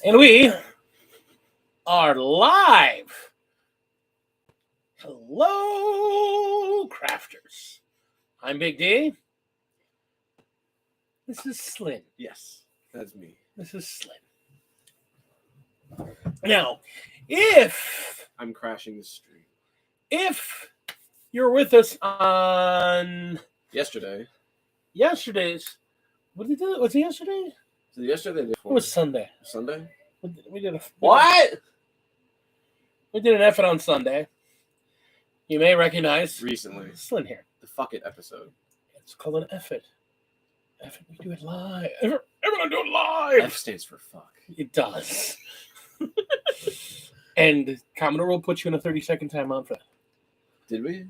And we are live. Hello, crafters. I'm Big D. This is Slyn. Yes, that's me. This is Slyn. Now, if I'm crashing the stream. You're with us on Yesterday's. Was it yesterday? So yesterday, It was Sunday. Sunday. We did What? We did an effort on Sunday. You may recognize Recently, Slyn here. the fuck it episode. It's called an effort. Effort. We do it live. Everyone do it live. F stands for fuck. It does. And Commodore will put you in a 30-second timeout for that. Did we?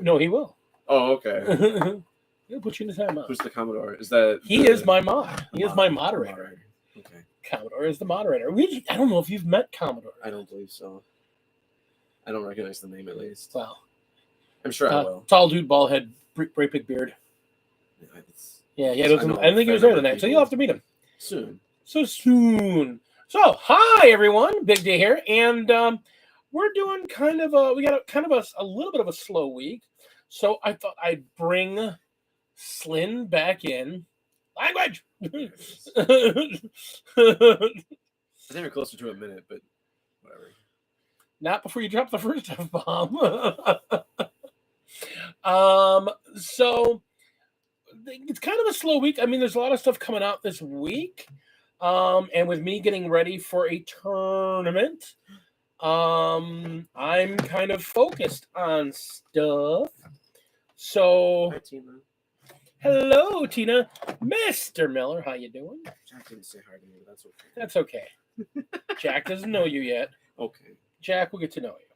No, he will. Oh, okay. He'll put you in a timeout. Who's the Commodore? Is that He is my mod. He is my moderator. Okay. Commodore is the moderator. I don't know if you've met Commodore. I don't believe so. I don't recognize the name at least. Wow. I'm sure I will. Tall dude, bald head, great big beard. Yeah, I don't think he was there tonight, so you'll have to meet him soon. So, hi everyone, Big D here, and we're doing we got a little bit of a slow week, so I thought I'd bring Slyn back in. Language. I think we're closer to a minute, but whatever. Not before you drop the first F-bomb. So it's kind of a slow week. I mean, there's a lot of stuff coming out this week. And with me getting ready for a tournament, I'm kind of focused on stuff. So, Hi, Tina. Hello, Tina. Mr. Miller, how you doing? Jack didn't say hi to me, but that's okay. That's okay. Jack doesn't know you yet. Okay. Jack will get to know you.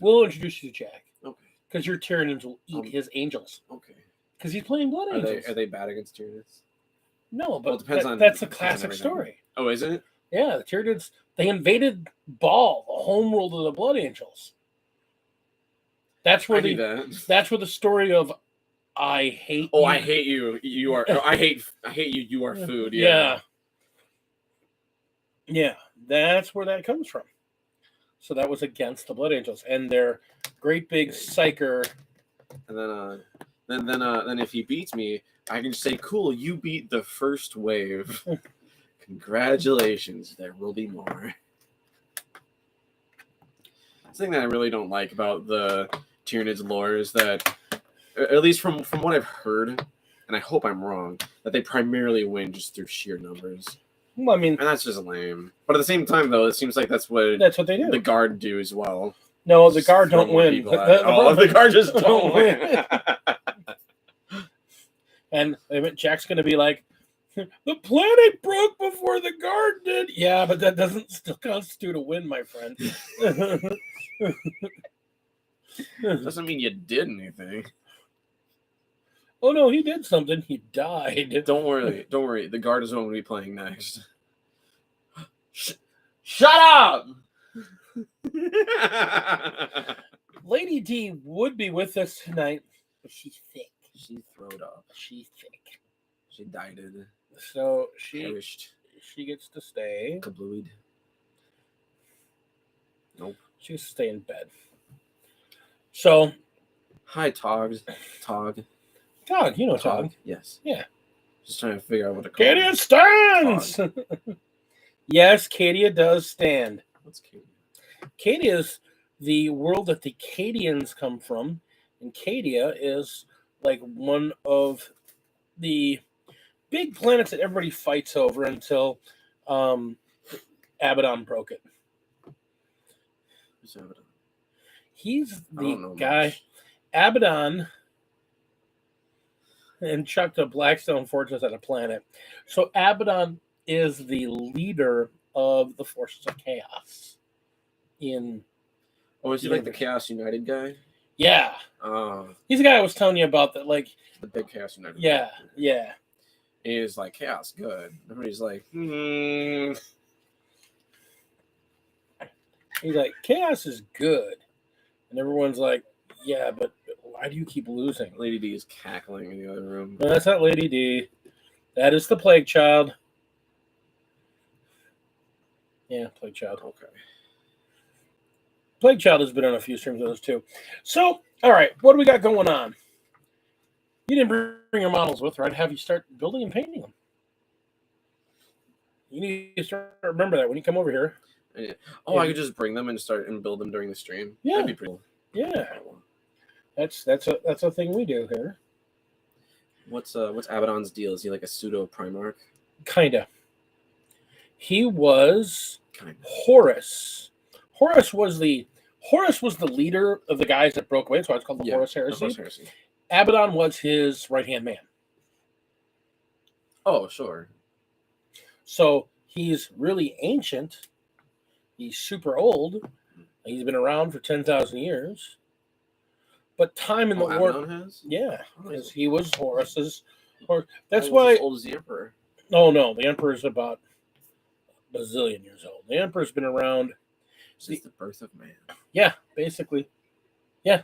We'll introduce you to Jack. Okay. Because your Tyranids will eat his angels. Okay. Because he's playing Blood Angels. Are they bad against Tyranids? No, but that's a classic story. Oh, is it? Yeah, the Tyranids, they invaded Baal, the homeworld of the Blood Angels. That's where the story of I hate you. I hate you. You are. I hate you. You are food. Yeah. Yeah, that's where that comes from. So that was against the Blood Angels and their great big psyker. And then if he beats me, I can just say, "Cool, you beat the first wave. Congratulations. There will be more." The thing that I really don't like about the Tyranids lore is that, at least from what I've heard, and I hope I'm wrong, that they primarily win just through sheer numbers. Well, I mean, and that's just lame. But at the same time, though, it seems like that's what they do. The Guard do as well. No, the Guard don't win. The Guard just don't win. And Jack's going to be like, the planet broke before the Guard did. Yeah, but that doesn't still constitute a win, my friend. Doesn't mean you did anything. Oh no, he did something. He died. Don't worry. The Guard is going to be playing next. Shut up! Lady D would be with us tonight, but she's thick. She throwed up. She's thick. She died. So she gets to stay. Kablooed. Nope. She gets to stay in bed. So, hi, Tog. Tog, you know Tog. Yes. Yeah. Just trying to figure out what to call Cadia stands! Yes, Cadia does stand. What's Cadia? Cadia is the world that the Cadians come from. And Cadia is like one of the big planets that everybody fights over until Abaddon broke it. Who's Abaddon? He's the guy. Much. Abaddon and chucked a Blackstone Fortress at a planet. So Abaddon is the leader of the forces of chaos. Is he like the Chaos United guy? Yeah. He's the guy I was telling you about that, like the big Chaos United. Yeah, yeah. He's like, chaos, good. Everybody's like, He's like, chaos is good. And everyone's like, yeah, but why do you keep losing? Lady D is cackling in the other room. No, that's not Lady D. That is the Plague Child. Yeah, Plague Child. Okay. Plague Child has been on a few streams of those too. So, all right, what do we got going on? You didn't bring your models with, right? Have you start building and painting them? You need to start remember that when you come over here. Yeah. Oh, I could just bring them and start and build them during the stream. Yeah. That'd be pretty cool. Yeah. That's a thing we do here. What's Abaddon's deal? Is he like a pseudo Primarch? Kinda. He was Horus. Horus was the leader of the guys that broke away. That's why it's called the Horus Heresy. Abaddon was his right-hand man. Oh, sure. So he's really ancient. He's super old. He's been around for 10,000 years. But time in the war. Abaddon has? Yeah, because he was Horus's. That's why. as old as the Emperor. Oh no, the Emperor's about a bazillion years old. The Emperor's been around since the birth of man. Yeah, basically. Yeah.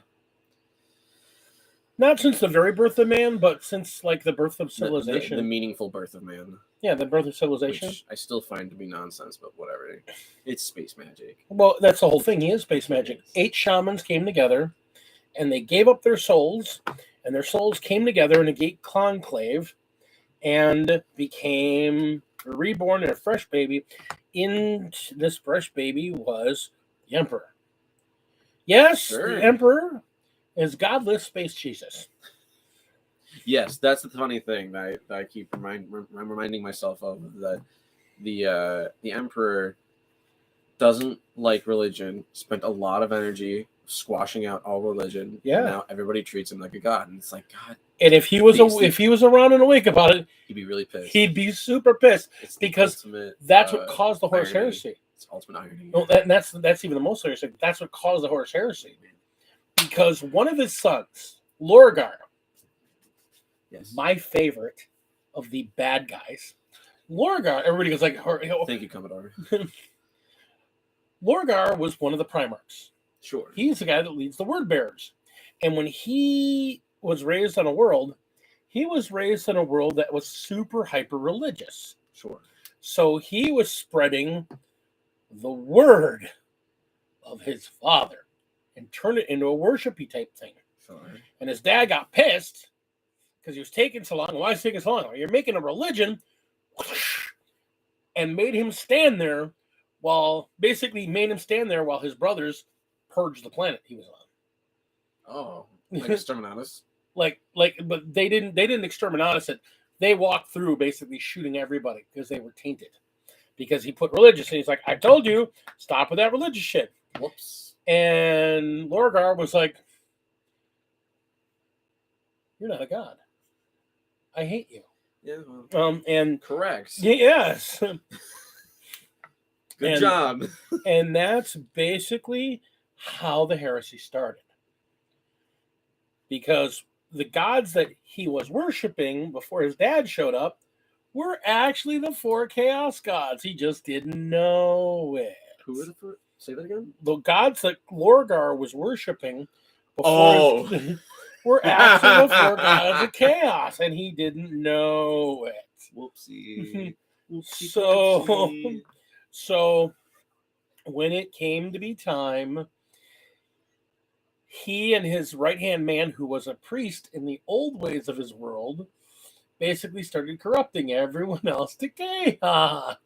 Not since the very birth of man, but since like the birth of civilization. The meaningful birth of man. Yeah, the birth of civilization. Which I still find to be nonsense, but whatever. It's space magic. Well, that's the whole thing. He is space magic. 8 shamans came together, and they gave up their souls, and their souls came together in a gate conclave, and became reborn in a fresh baby. In this fresh baby was the Emperor. Yes, sure. The Emperor is godless space Jesus. Yes, that's the funny thing that I keep reminding myself of, that the Emperor doesn't like religion, spent a lot of energy squashing out all religion. Yeah. And now everybody treats him like a god, and it's like, God. And if he was around and awake about it, he'd be really pissed. He'd be super pissed because that's what caused the Horus Heresy. It's ultimate irony. No, that's even the most serious thing. That's what caused the Horus Heresy. Because one of his sons, Lorgar, my favorite of the bad guys, Lorgar, everybody goes like, thank you, Commodore. Lorgar was one of the Primarchs. Sure. He's the guy that leads the Word Bearers. And when he was raised on a world, he was raised in a world that was super hyper religious. Sure. So he was spreading the word of his father and turned it into a worshipy type thing. Sure. And his dad got pissed because he was taking so long. Why is it taking so long? You're making a religion, and made him stand there while his brothers purged the planet he was on. Oh, like Exterminatus. But they didn't Exterminatus it. They walked through basically shooting everybody because they were tainted. Because he put religious, and he's like, I told you, stop with that religious shit. Whoops. And Lorgar was like, you're not a god. I hate you. Yeah. Well, and correct. Yes. Good job. And that's basically how the heresy started. Because the gods that he was worshiping before his dad showed up were actually the 4 chaos gods. He just didn't know it. Who were the 4? Say that again? The gods that Lorgar was worshiping before were actually the 4 gods of chaos, and he didn't know it. Whoopsie. So when it came to be time, he and his right-hand man, who was a priest in the old ways of his world, basically started corrupting everyone else to chaos.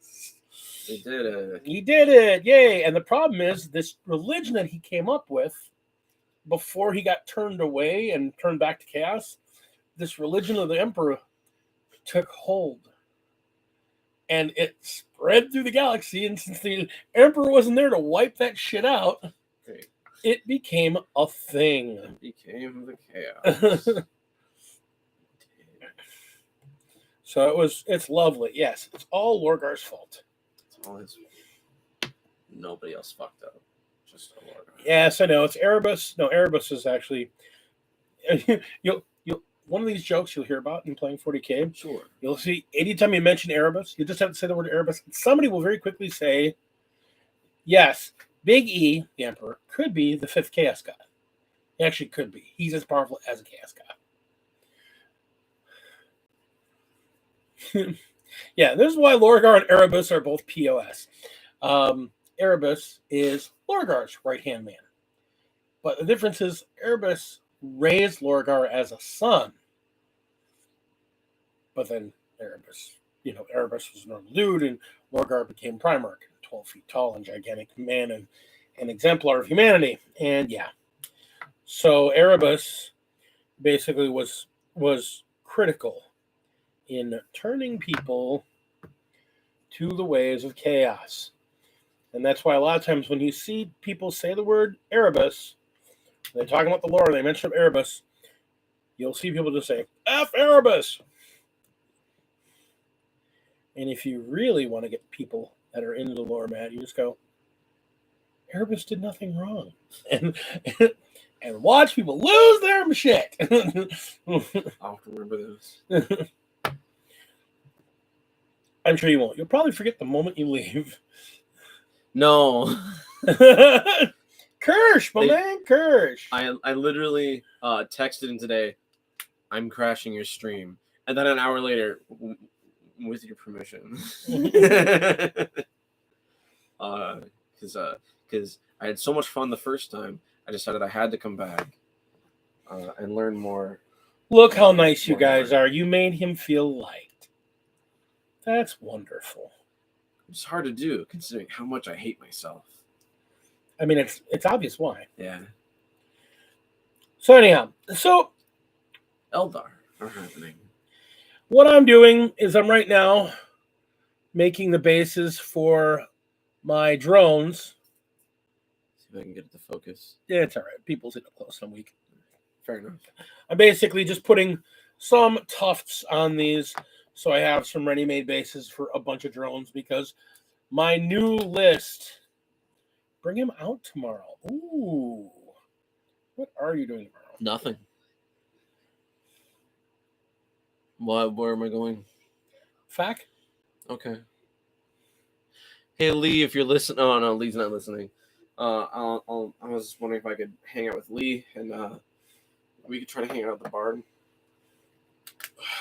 He did it. He did it. Yay. And the problem is this religion that he came up with before he got turned away and turned back to chaos, this religion of the Emperor took hold. And it spread through the galaxy. And since the Emperor wasn't there to wipe that shit out, it became a thing. It became the chaos. So it's lovely. Yes, it's all Lorgar's fault. It's all his fault. Nobody else fucked up. Just Lorgar. Yes, I know. It's Erebus. No, Erebus is actually you'll one of these jokes you'll hear about in playing 40K. Sure. You'll see anytime you mention Erebus, you just have to say the word Erebus. Somebody will very quickly say, yes, Big E, the Emperor, could be the 5th Chaos God. He actually could be. He's as powerful as a Chaos God. Yeah, this is why Lorgar and Erebus are both POS. Erebus is Lorgar's right-hand man. But the difference is Erebus raised Lorgar as a son. But then Erebus was a normal dude, and Lorgar became Primarch, 12 feet tall and gigantic man and an exemplar of humanity. And yeah. So Erebus basically was critical in turning people to the ways of chaos. And that's why a lot of times when you see people say the word Erebus, they're talking about the lore, and they mention Erebus, you'll see people just say, F Erebus! And if you really want to get people that are into the lore, Matt, you just go, Erebus did nothing wrong. And watch people lose their shit. I'll have to remember this. I'm sure you won't. You'll probably forget the moment you leave. No. Kirsch, my man, Kirsch. I literally texted him today, I'm crashing your stream. And then an hour later, with your permission. Because I had so much fun the first time, I decided I had to come back and learn more. Look how nice you guys are. You made him feel liked. That's wonderful. It's hard to do, considering how much I hate myself. I mean, it's obvious why. Yeah. So anyhow, Eldar are happening. What I'm doing is I'm right now making the bases for my drones. See if I can get it to focus. Yeah, it's all right. People's in up close. I'm weak. Fair enough. I'm basically just putting some tufts on these so I have some ready-made bases for a bunch of drones because my new list, bring him out tomorrow. Ooh. What are you doing tomorrow? Nothing. Where am I going? Fac? Okay. Hey, Lee, if you're listening. Oh, no, Lee's not listening. I was wondering if I could hang out with Lee and we could try to hang out at the barn.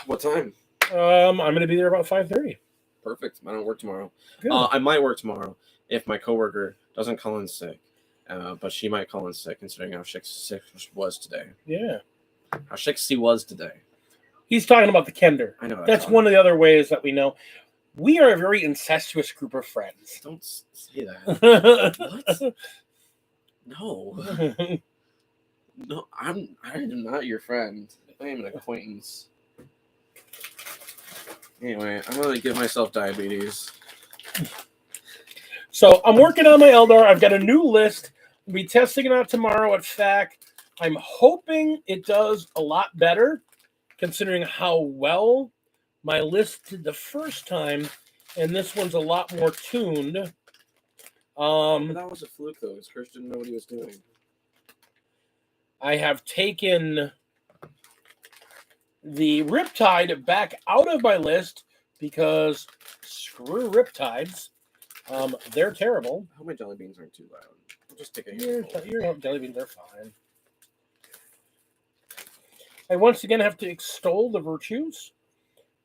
What time? I'm going to be there about 5:30. Perfect. I don't work tomorrow. Good. I might work tomorrow if my coworker doesn't call in sick. But she might call in sick considering how sick she was today. Yeah. How sick she was today. He's talking about the Kender. I know. That's one of the other ways that we know. We are a very incestuous group of friends. Don't say that. What? No. No, I am not your friend. I am an acquaintance. Anyway, I'm going to give myself diabetes. So I'm working on my Eldar. I've got a new list. I'll be testing it out tomorrow at FAC. I'm hoping it does a lot better, considering how well my list did the first time, and this one's a lot more tuned. But that was a fluke, though, because Chris didn't know what he was doing. I have taken the Riptide back out of my list because screw Riptides. They're terrible. I hope my jelly beans aren't too loud. I'll just take a Your handful. jelly beans are fine. I once again have to extol the virtues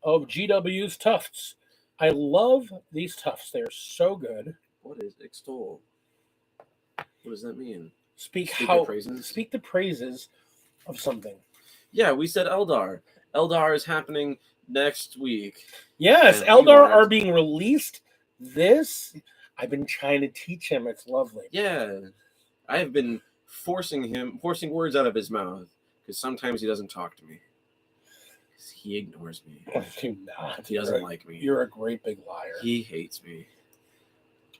of GW's tufts. I love these tufts. They're so good. What is extol? What does that mean? Speak the praises of something. Yeah, we said Eldar. Eldar is happening next week. Yes, Eldar are being released. I've been trying to teach him. It's lovely. Yeah, I have been forcing words out of his mouth because sometimes he doesn't talk to me. He ignores me. Do not. He doesn't like me. You're a great big liar. He hates me.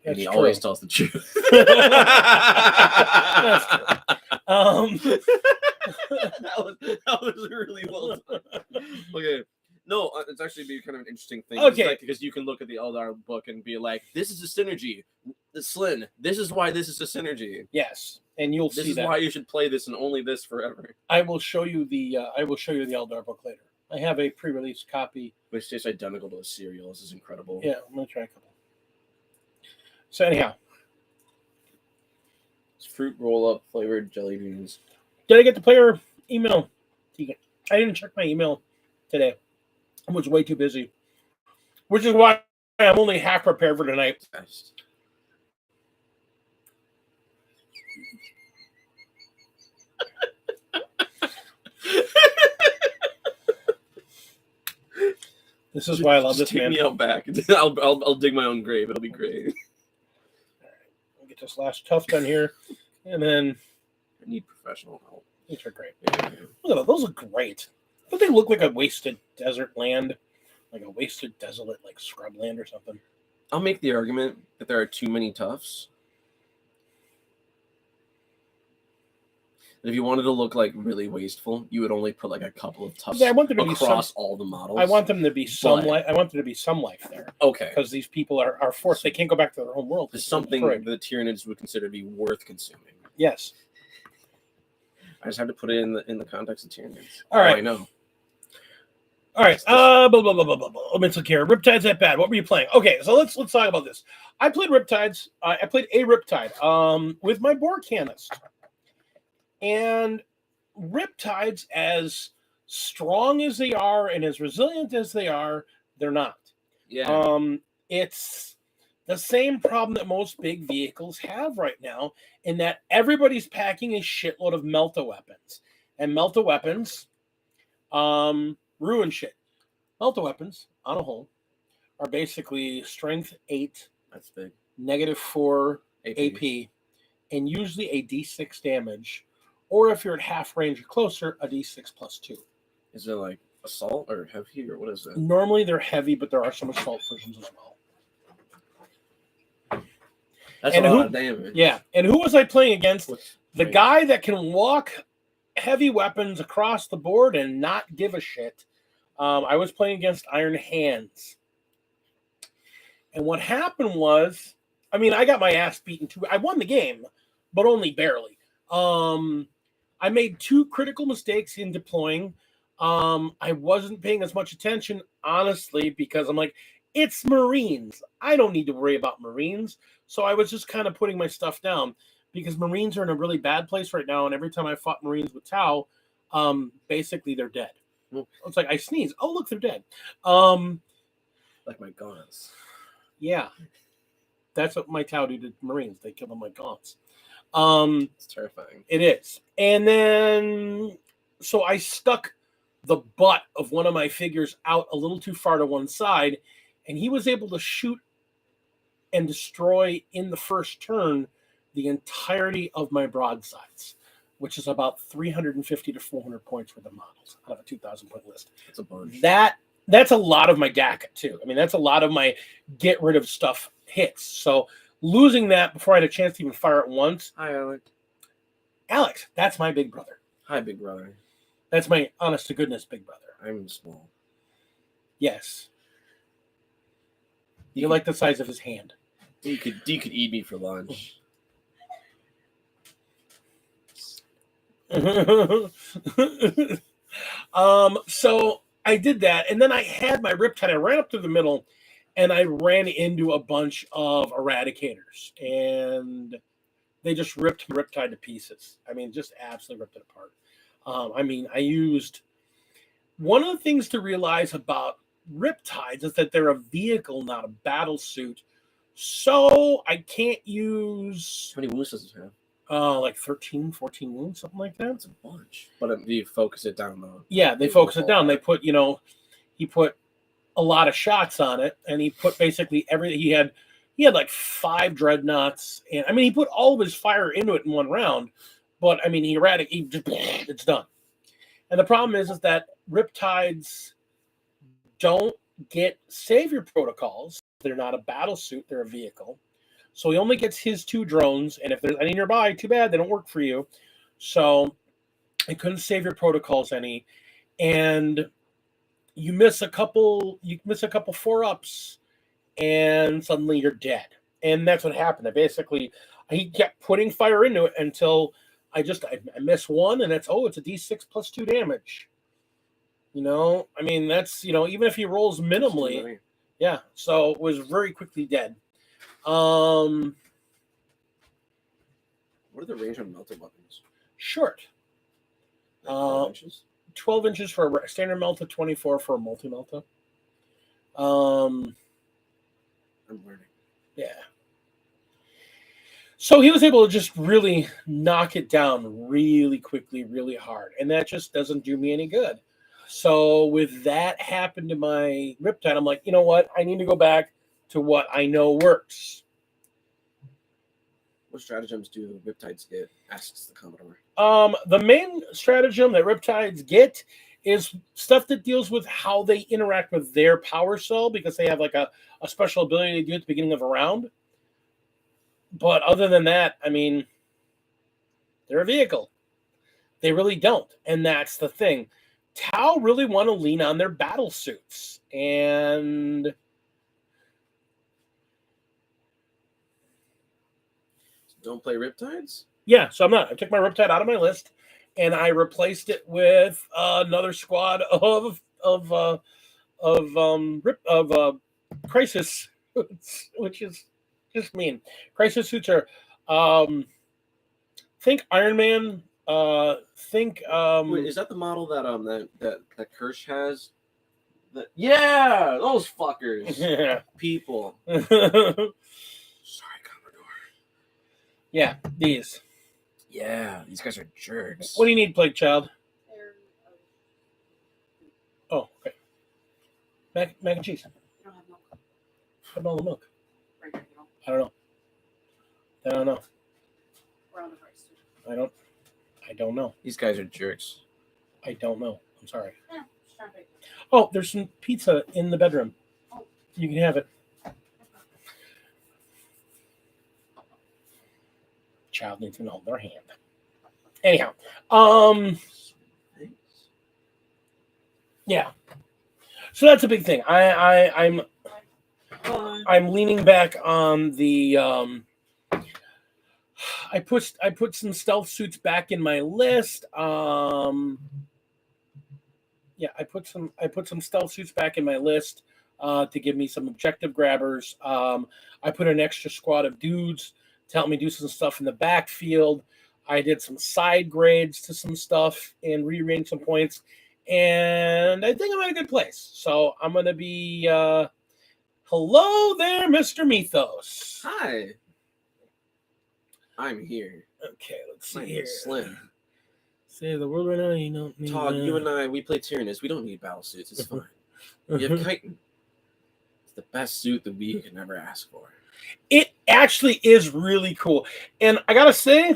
That's and he true. always tells the truth. That's true. that was really well done. Okay. No, it's actually be kind of an interesting thing. Okay. Because you can look at the Eldar book and be like, this is a synergy. The Slyn. This is why this is a synergy. Yes. And you'll see that. This is why you should play this and only this forever. I will show you the Eldar book later. I have a pre-release copy. Which tastes identical to a cereal. This is incredible. Yeah, I'm gonna try a couple. So anyhow. It's fruit roll-up flavored jelly beans. Did I get the player email? I didn't check my email today. I was way too busy. Which is why I'm only half prepared for tonight. This is why I love Just this man. Take me out back. I'll dig my own grave. It'll be great. We'll get this last tuft done here, and then I need professional help. these are great. Yeah. Look at those. Those look great. Don't they look like a wasted desert land? Like a wasted, desolate, like scrubland or something? I'll make the argument that there are too many tufts. And if you wanted to look like really wasteful, you would only put like a couple of tufts I want there to be across all the models. I want them to be some But- life. I want there to be some life there Okay. because these people are forced. They can't go back to their home world. There's It's something destroyed. that the Tyranids would consider to be worth consuming. Yes. I just had to put it in the context of Tyranids. All right. I know. All right. Blah, blah, blah, blah, blah, blah. Let me look here. Riptide's that bad. What were you playing? Okay, so let's talk about this. I played Riptides. I played a Riptide with my Borcanist. And Riptides, as strong as they are and as resilient as they are, they're not. Yeah. It's the same problem that most big vehicles have right now, in that everybody's packing a shitload of melta weapons. And melta weapons ruin shit. Melta weapons, on a whole, are basically strength 8, That's big. -4 AP, and usually a D6 damage. Or if you're at half range or closer, a D6 +2. Is it like assault or heavy or what is it? Normally they're heavy, but there are some assault versions as well. That's And a who- lot of damage. Yeah. And who was I playing against? The Right. guy that can walk heavy weapons across the board and not give a shit. I was playing against Iron Hands. And what happened was, I mean, I got my ass beaten too. I won the game, but only barely. I made 2 critical mistakes in deploying. I wasn't paying as much attention, honestly, because I'm like, it's Marines. I don't need to worry about Marines. So I was just kind of putting my stuff down because Marines are in a really bad place right now. And every time I fought Marines with Tau, basically they're dead. It's like I sneeze. Oh, look, they're dead. Like my gaunts. Yeah. That's what my Tau do to Marines. They kill them like gaunts. It's terrifying. It is. And then, so I stuck the butt of one of my figures out a little too far to one side, and he was able to shoot and destroy in the first turn the entirety of my broadsides, which is about 350 to 400 points worth of models out of a 2,000 point list. That's a bunch. That's a lot of my DACA too. I mean, that's a lot of my get rid of stuff hits. So losing that before I had a chance to even fire it once. Hi, Alex. Alex, that's my big brother. Hi, big brother. That's my honest to goodness big brother. I'm small. Yes. You're like the size of his hand. You could eat me for lunch. So I did that, and then I had my Riptide. I ran up to the middle, and I ran into a bunch of Eradicators, and they just ripped Riptide to pieces. I mean, just absolutely ripped it apart. I mean, I used one of the things to realize about Riptides is that they're a vehicle, not a battle suit. So I can't use How many wounds does it have? like 13, 14 wounds, something like that. That's a bunch. But you focus it down though. Yeah, they focus it down. They put, he put a lot of shots on it, and he put basically everything. He had like 5 dreadnoughts, and I mean, he put all of his fire into it in one round. But I mean, it's done. And the problem is that Riptides don't get savior protocols. They're not a battle suit; they're a vehicle. So he only gets his 2 drones, and if there's any nearby, too bad, they don't work for you. So I couldn't save your protocols any, and you miss a couple 4-ups, and suddenly you're dead. And that's what happened. He kept putting fire into it until I miss one, and it's a D6 +2 damage. I mean, that's even if he rolls minimally, yeah. So it was very quickly dead. What are the range on melted weapons? Short. 12 inches? 12 inches for a standard melta, 24 for a multi melta. I'm learning. Yeah. So he was able to just really knock it down really quickly, really hard. And that just doesn't do me any good. So with that happened to my Riptide, I'm like, you know what? I need to go back to what I know works. What stratagems do Riptides get? Asks the Commodore. The main stratagem that Riptides get is stuff that deals with how they interact with their power cell, because they have like a special ability to do at the beginning of a round. But other than that, I mean, they're a vehicle. They really don't. And that's the thing. Tau really want to lean on their battle suits. And Don't play Riptides? yeah, so I'm not. I took my Riptide out of my list and I replaced it with another squad of crisis suits, which is just mean. Crisis suits are think Iron Man, think Wait, is that the model that Kirsch has? Yeah, those fuckers. yeah. People. Sorry, Commodore. Yeah, these. Yeah, these guys are jerks. What do you need, Plague Child? Oh, okay. Mac and cheese. You don't have milk. What all the milk? Right here, you know. I don't know. We're on the price too. I don't know. These guys are jerks. I don't know. I'm sorry. Yeah, just trying to make it. Oh, there's some pizza in the bedroom. Oh. You can have it. Child needs to hold their hand. Anyhow, yeah. So that's a big thing. I'm leaning back on the I put some stealth suits back in my list. Yeah, I put some stealth suits back in my list to give me some objective grabbers. I put an extra squad of dudes to help me do some stuff in the backfield. I did some side grades to some stuff and rearranged some points. And I think I'm in a good place. So I'm going to be, hello there, Mr. Mythos. Hi. I'm here. Okay, let's My see name here. is Slim. Save the world right now. You don't need Todd, that. you and I, we play Tyrannus. We don't need battle suits. It's fine. You have Chitin. It's the best suit that we can ever ask for. It actually is really cool. And I got to say,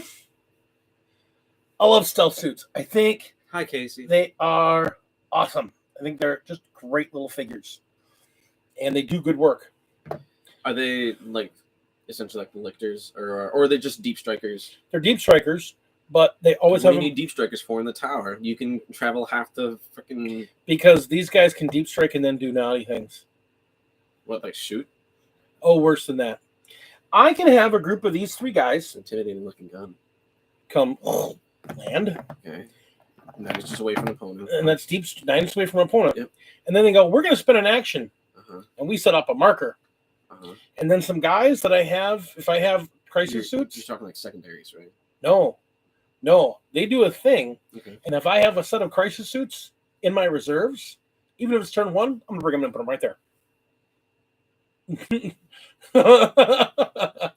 I love stealth suits. I think Hi, Casey. they are awesome. I think they're just great little figures. And they do good work. Are they like essentially like the lictors, or are they just deep strikers? They're deep strikers, but they always What have do you need deep strikers for in the tower? You can travel half the freaking because these guys can deep strike and then do naughty things. what, like shoot? Oh, worse than that. I can have a group of these three guys Intimidating looking gun. come land, Okay. And that is just away from the opponent. and that's deep 9 away from an opponent. Yep. And then they go, we're going to spend an action. Uh-huh. And we set up a marker. Uh-huh. And then some guys that I have, if I have crisis suits, You're talking like secondaries, right? no, they do a thing. Okay. And if I have a set of crisis suits in my reserves, even if it's turn 1, I'm going to bring them in and put them right there. I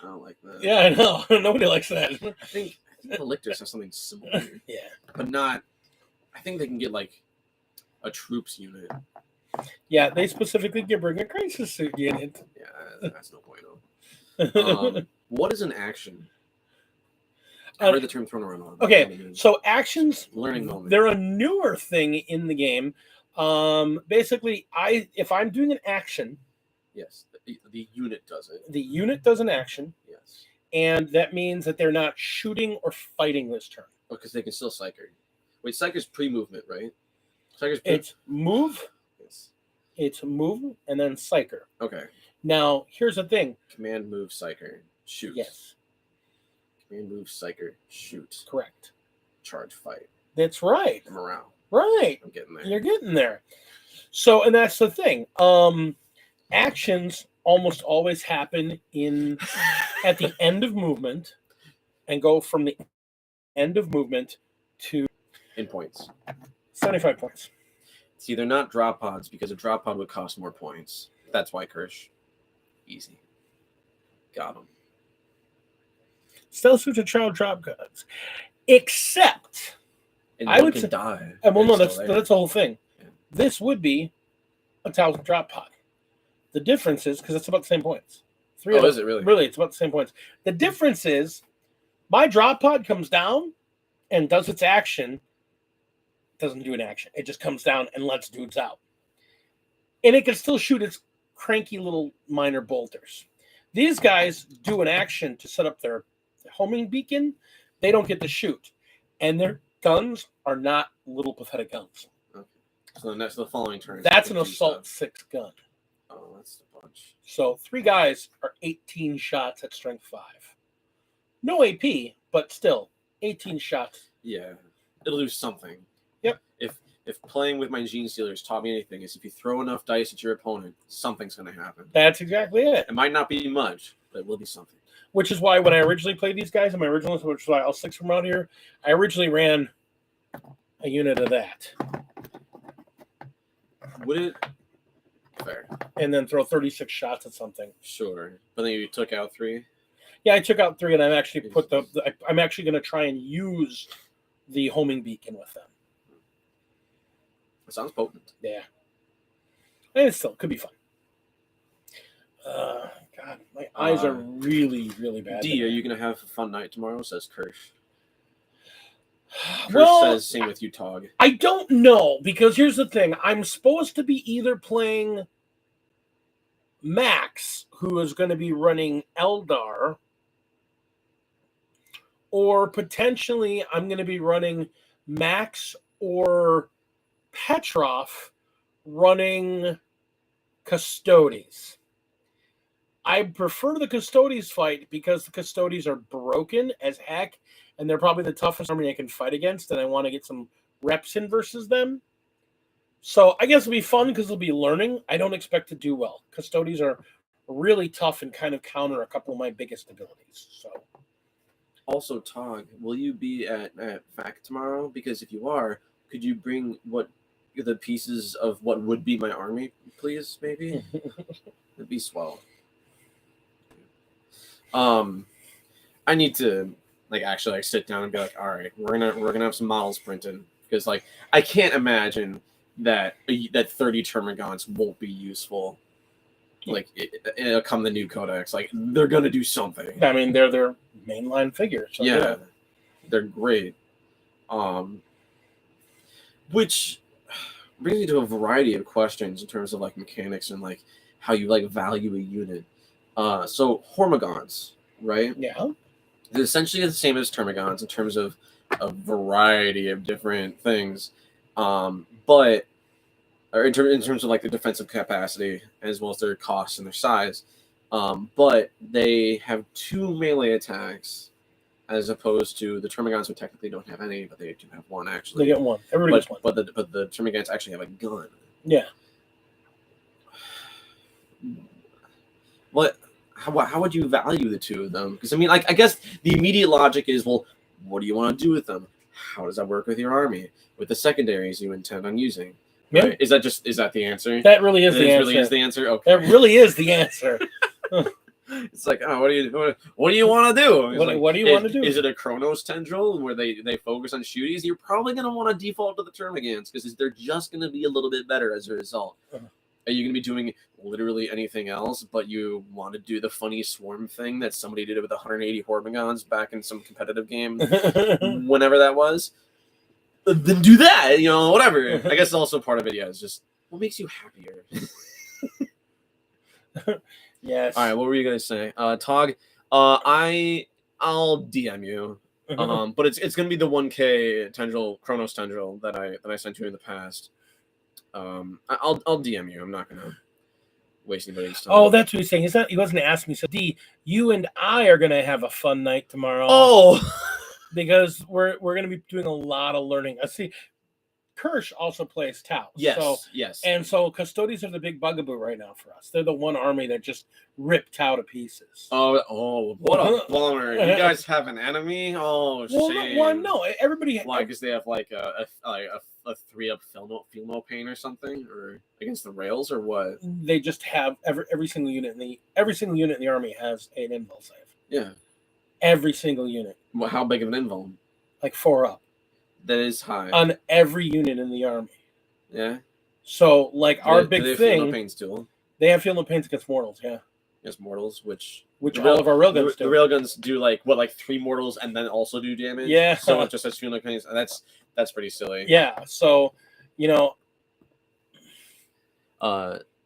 don't like that. Yeah, I know. Nobody likes that. I think the lictors have something similar. Yeah. But not. I think they can get like a troops unit. Yeah, they specifically bring a crisis suit unit. Yeah, that's no point. What is an action? I heard the term thrown around a lot. Okay, so actions, Learning moment. they're a newer thing in the game. Basically, if I'm doing an action, Yes, the unit does it. the unit does an action, Yes. and that means that they're not shooting or fighting this turn. Oh, because they can still psyker. Wait, psyker's pre-movement, right? Psyker's It's move, Yes. it's move, and then psyker. Okay. Now, here's the thing. Command, move, psyker, shoot. Yes, Command, move, psyker, shoot. correct. Charge, fight. That's right. Morale. Right. I'm getting there. You're getting there. So, and that's the thing. Actions almost always happen at the end of movement and go from the end of movement to In points. 75 points. See, they're not drop pods because a drop pod would cost more points. That's why Kirsch. Easy. Got him. Stealth suits are child drop guns, except And I one would can say- die. well, no, It's that's still there. the whole thing. Yeah. This would be a 1,000 drop pod. The difference is because it's about the same points. Oh, is it really? Really, it's about the same points. The difference is my drop pod comes down and does its action. Doesn't do an action. It just comes down and lets dudes out. And it can still shoot its cranky little minor bolters. These guys do an action to set up their homing beacon. They don't get to shoot. And their guns are not little pathetic guns. Okay. So the next, the following turn. That's an assault 6 gun. Oh, that's a bunch. So 3 guys are 18 shots at strength 5. No AP, but still 18 shots. Yeah, it'll do something. Yep. If playing with my Gene Stealers taught me anything, is if you throw enough dice at your opponent, something's going to happen. That's exactly it. It might not be much, but it will be something. Which is why when I originally played these guys in my original, which is why I'll 6 from out here, I originally ran a unit of that. Would it? Fair. And then throw 36 shots at something. Sure. But then you took out 3? Yeah, I took out 3 and I've actually put I'm actually going to try and use the homing beacon with them. It sounds potent. Yeah. And it still could be fun. God, my eyes are really, really bad. D, are you going to have a fun night tomorrow? Says Kirsch. Kirsch Well, says same with you, Tog. I don't know, because here's the thing. I'm supposed to be either playing Max, who is going to be running Eldar, or potentially I'm going to be running Max or Petrov running Custodes. I prefer the Custodes fight because the Custodes are broken as heck, and they're probably the toughest army I can fight against, and I want to get some reps in versus them. So I guess it'll be fun because it'll be learning. I don't expect to do well. Custodes are really tough and kind of counter a couple of my biggest abilities. So Also, Tog, will you be at FAC tomorrow? Because if you are, could you bring the pieces of what would be my army, please? Maybe that'd be swell. I need to actually sit down and be like, all right, we're gonna have some models printed, because I can't imagine that 30 termagants won't be useful. It'll come the new codex. They're gonna do something. I mean, they're their mainline figures. So Yeah, they're great. Which brings me to a variety of questions in terms of mechanics and how you value a unit. So Hormigons, right? Yeah. They're essentially the same as Termagants in terms of a variety of different things, but in terms of the defensive capacity as well as their cost and their size. But they have 2 melee attacks, as opposed to the Termagants, who technically don't have any, but they do have 1 actually. They get 1. Everybody gets 1. But the Termagants actually have a gun. Yeah. How would you value the 2 of them? Because I mean, I guess the immediate logic is, well, what do you want to do with them? How does that work with your army? With the secondaries you intend on using? Yeah. Right? Is that the answer? That really is It the answer. really is the answer. Okay. That really is the answer. It's what do you want to do? It's What do you want to do? Is it a Chronos tendril where they focus on shooties? You're probably going to want to default to the Termagants because they're just going to be a little bit better as a result. Are you going to be doing literally anything else, but you want to do the funny swarm thing that somebody did with 180 Hormigons back in some competitive game, whenever that was? Then do that, whatever. I guess also part of it, is just what makes you happier. Yes. All right, what were you going to say? Tog, I'll DM you. But it's going to be the 1K tendril, Chronos tendril that I sent you in the past. I'll DM you. I'm not gonna waste anybody's time. Oh, that's what he's saying. He wasn't asking me. He said, D, you and I are gonna have a fun night tomorrow. Oh, because we're gonna be doing a lot of learning. I see. Kirsch also plays Tau. yes. And so Custodes are the big bugaboo right now for us. They're the one army that just ripped Tau to pieces. Oh, what a bummer! You guys have an enemy. Oh, shame. No, everybody. Why? Because they have a 3-up Filmo pain or something, or against the rails, or what? They just have every single unit in the army has an invul save. Yeah. Every single unit, Well, how big of an invuln? like 4 up, That is high. on every unit in the army. Yeah. So, like, our Do big they have thing, Field of Pains too? they have Field of Pains against mortals, yeah. Against mortals, which All of our railguns the do. railguns do like 3 mortals and then also do damage. Yeah. So it just has Field of Pains, and that's pretty silly. Yeah. So,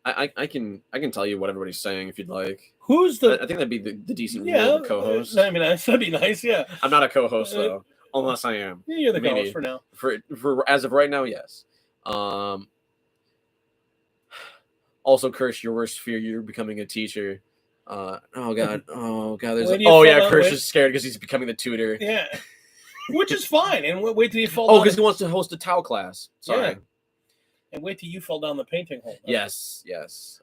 I can tell you what everybody's saying if you'd like. who's the? I think that'd be the decent rule Yeah, of a co-host. I mean, that'd be nice. Yeah. I'm not a co-host though, unless I am. Yeah, you're the Maybe. co-host for now. For as of right now, yes. Also, Kirsch, your worst fear, you're becoming a teacher. Oh god, there's Kirsch is scared because he's becoming the tutor. Yeah. Which is fine. And wait till you fall Oh, down. because he wants to host a Tau class. Sorry. Yeah. And wait till you fall down the painting hole. Yes.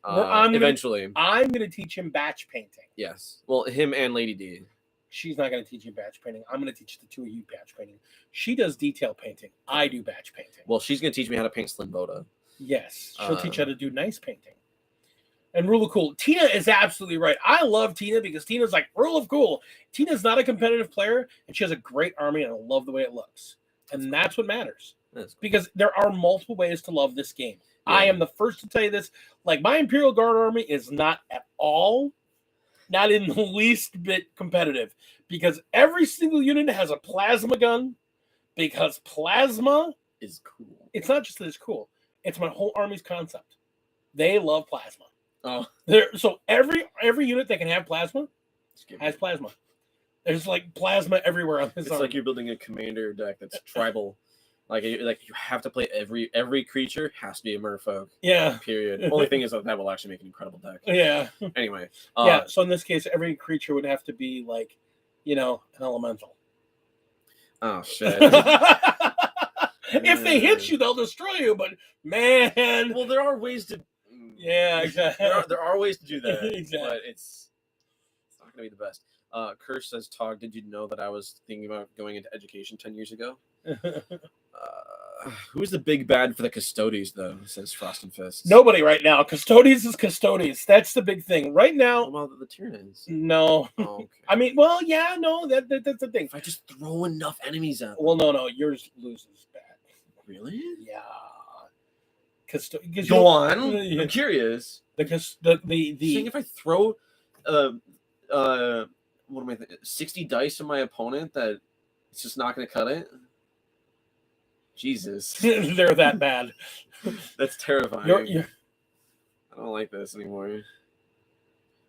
Eventually. I'm going to teach him batch painting. Yes. Well, him and Lady D. She's not going to teach you batch painting. I'm going to teach the two of you batch painting. She does detail painting. I do batch painting. Well, she's going to teach me how to paint Slim Boda. Yes. She'll teach you how to do nice painting. And rule of cool. Tina is absolutely right. I love Tina because Tina's like, rule of cool. Tina's not a competitive player, and she has a great army, and I love the way it looks. And that's what matters. Because there are multiple ways to love this game. Yeah. I am the first to tell you this. Like, my Imperial Guard army is not at all, not in the least bit competitive. Because every single unit has a plasma gun. Because plasma is cool. It's not just that it's cool. It's my whole army's concept. They love plasma. Oh, so every unit that can have plasma has plasma. There's like plasma everywhere on this. It's like you're building a commander deck that's tribal. Like you have to play every creature has to be a merfolk. Yeah. Period. Only thing is that will actually make an incredible deck. Yeah. Anyway. Yeah. So in this case, every creature would have to be like, an elemental. Oh shit. If they hit you, they'll destroy you. But man, well, there are ways to. Yeah, exactly. There are ways to do that, exactly. But it's not going to be the best. Kirsch says, Tog, did you know that I was thinking about going into education 10 years ago? Who's the big bad for the Custodes, though, says Frost and Fists? Nobody right now. Custodes is Custodes. That's the big thing. Right now. What about the Tyranids? No. Oh, okay. I mean, well, yeah, no, that's the thing. If I just throw enough enemies at them. Well, no, yours loses bad. Really? Yeah. Go on. I'm curious. Because Saying if I throw what am I thinking? 60 dice on my opponent that it's just not going to cut it. Jesus, they're that bad. That's terrifying. You're... I don't like this anymore.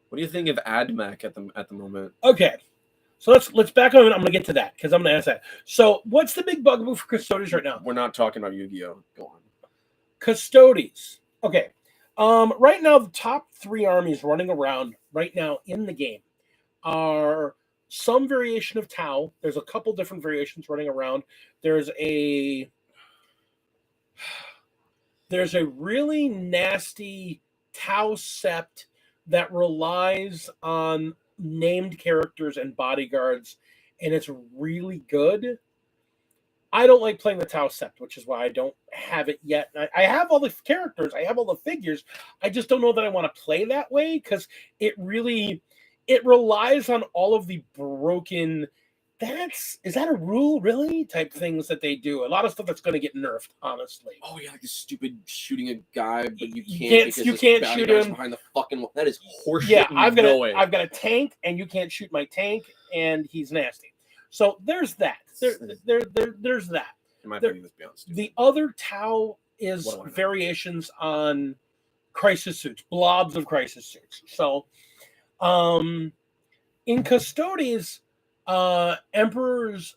What do you think of AdMac at the moment? Okay, so let's back on. I'm going to get to that because I'm going to ask that. So, what's the big bugaboo for Custodes right now? We're not talking about Yu-Gi-Oh. Go on. Custodes. Okay. Right now, the top 3 armies running around right now in the game are some variation of Tau. There's a couple different variations running around. There's a really nasty Tau sept that relies on named characters and bodyguards, and it's really good. I don't like playing the Tau sept, which is why I don't have it yet. I have all the characters. I have all the figures. I just don't know that I want to play that way because it relies on all of the broken, is that a rule, really? Type things that they do. A lot of stuff that's going to get nerfed, honestly. Oh, yeah, like this stupid shooting a guy, but you can't shoot him behind the fucking wall. That is horseshit. Yeah, I've got a tank, and you can't shoot my tank, and he's nasty. So there's that. There's that. In my opinion, that's beyond stupid. The other Tau is variations on crisis suits, blobs of crisis suits. So, in Custodes, Emperor's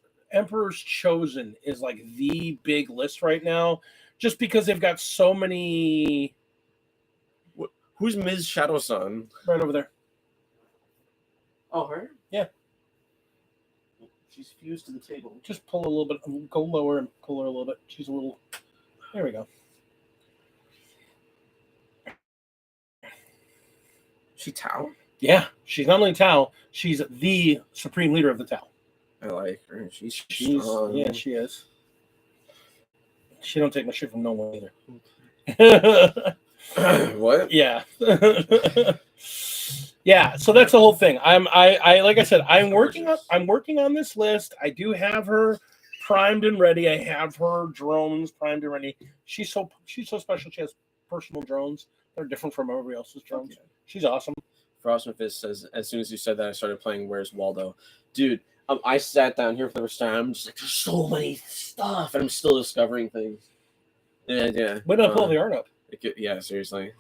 Chosen is like the big list right now, just because they've got so many. Who's Ms. Shadow Sun? Right over there. Oh, her? Yeah. She's fused to the table. Just pull a little bit, go lower and pull her a little bit. She's a little. There we go. She Tau? Yeah, she's not only Tau, she's the supreme leader of the Tau. I like her. She's strong. Yeah, she is. She don't take my shit from no one either. What? Yeah. Yeah, so that's the whole thing. I like I said, I'm working on this list. I do have her primed and ready. I have her drones primed and ready. She's so special. She has personal drones. They're different from everybody else's drones. Okay. She's awesome. Frostman Fist says, as soon as you said that, I started playing Where's Waldo. Dude, I sat down here for the first time. I'm just like, there's so many stuff, and I'm still discovering things. Yeah. Why not pull the art up? Yeah, seriously.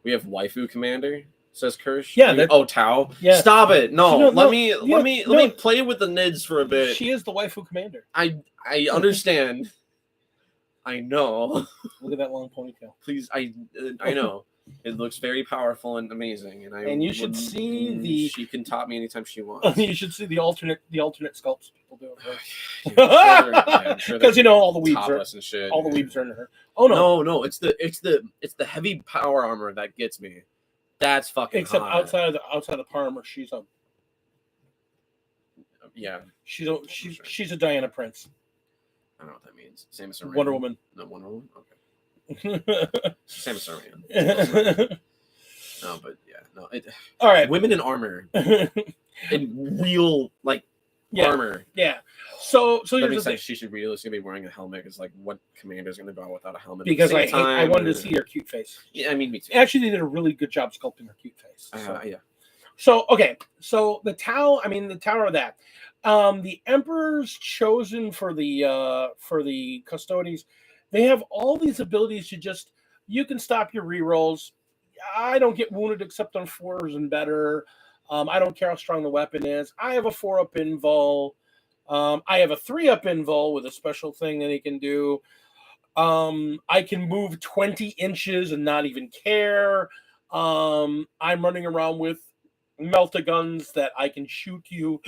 We have Waifu Commander, says Kirsch. Yeah, Tao. Yeah. Stop it. No, No, let me play with the nids for a bit. She is the waifu commander. I understand. I know. Look at that long ponytail. Please, I know. It looks very powerful and amazing, and you should see the. She can top me anytime she wants. You should see the alternate sculpts people do. Sure Because all the weebs are and shit. all the weebs are in her. Oh no! It's the heavy power armor that gets me. That's fucking. Except hot. outside of the power armor, she's a. Yeah. She's a Diana Prince. I don't know what that means. Samus Aran. Wonder Woman. No, Wonder Woman. Okay. Samus Aran. No, but yeah, no. All right. Women in armor, in real armor. Yeah. So that makes sense. She should realistically be wearing a helmet. Because what commander is going to go without a helmet? Because I wanted to see her cute face. Yeah, I mean, me too. Actually, they did a really good job sculpting her cute face. Yeah. So okay, so the Tau. I mean, the Tower of that. The Emperor's chosen for the Custodes. They have all these abilities to you can stop your rerolls. I don't get wounded except on 4s and better. I don't care how strong the weapon is. I have a 4-up invul. I have a 3-up invul with a special thing that he can do. I can move 20 inches and not even care. I'm running around with melt-a-guns that I can shoot you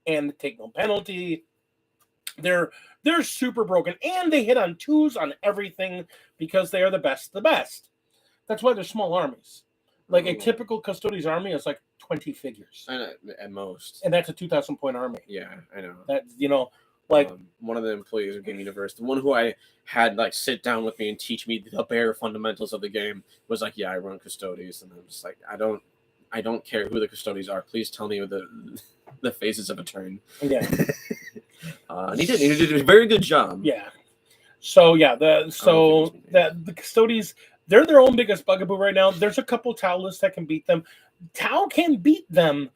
and take no penalty. They're super broken, and they hit on 2s on everything because they are the best of the best. That's why they're small armies. Like a typical Custodes army is like 20 figures. I know, at most. And that's a 2,000 point army. Yeah, I know. That one of the employees of Game Universe, the one who I had sit down with me and teach me the bare fundamentals of the game, was like, "Yeah, I run Custodes," and I'm just like, I don't care who the Custodes are. Please tell me the phases of a turn. Yeah. And he did a very good job. Yeah. So yeah, the Custodes, they're their own biggest bugaboo right now. There's a couple Tau lists that can beat them. Tau can beat them,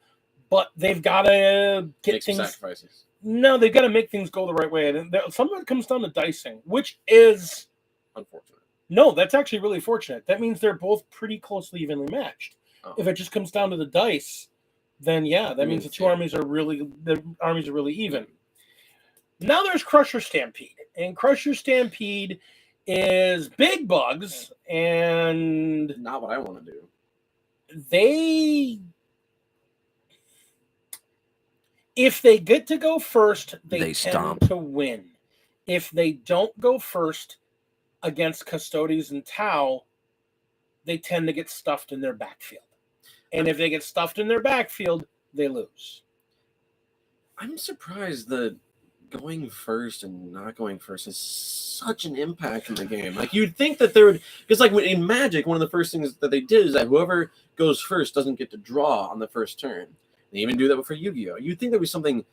but they've got to get things. Sacrifices. No, they've got to make things go the right way, and some of it comes down to dicing, which is unfortunate. No, that's actually really fortunate. That means they're both pretty closely evenly matched. Oh. If it just comes down to the dice, then yeah, that means the armies are really even. Now there's Crusher Stampede, and Crusher Stampede is big bugs, and not what I want to do. If they get to go first, they tend stomp to win. If they don't go first against Custodes and Tau, they tend to get stuffed in their backfield. And if they get stuffed in their backfield, they lose. I'm surprised that going first and not going first is such an impact in the game. You'd think that there would, because in Magic, one of the first things that they did is that whoever goes first doesn't get to draw on the first turn. They even do that for Yu-Gi-Oh! You'd think there was something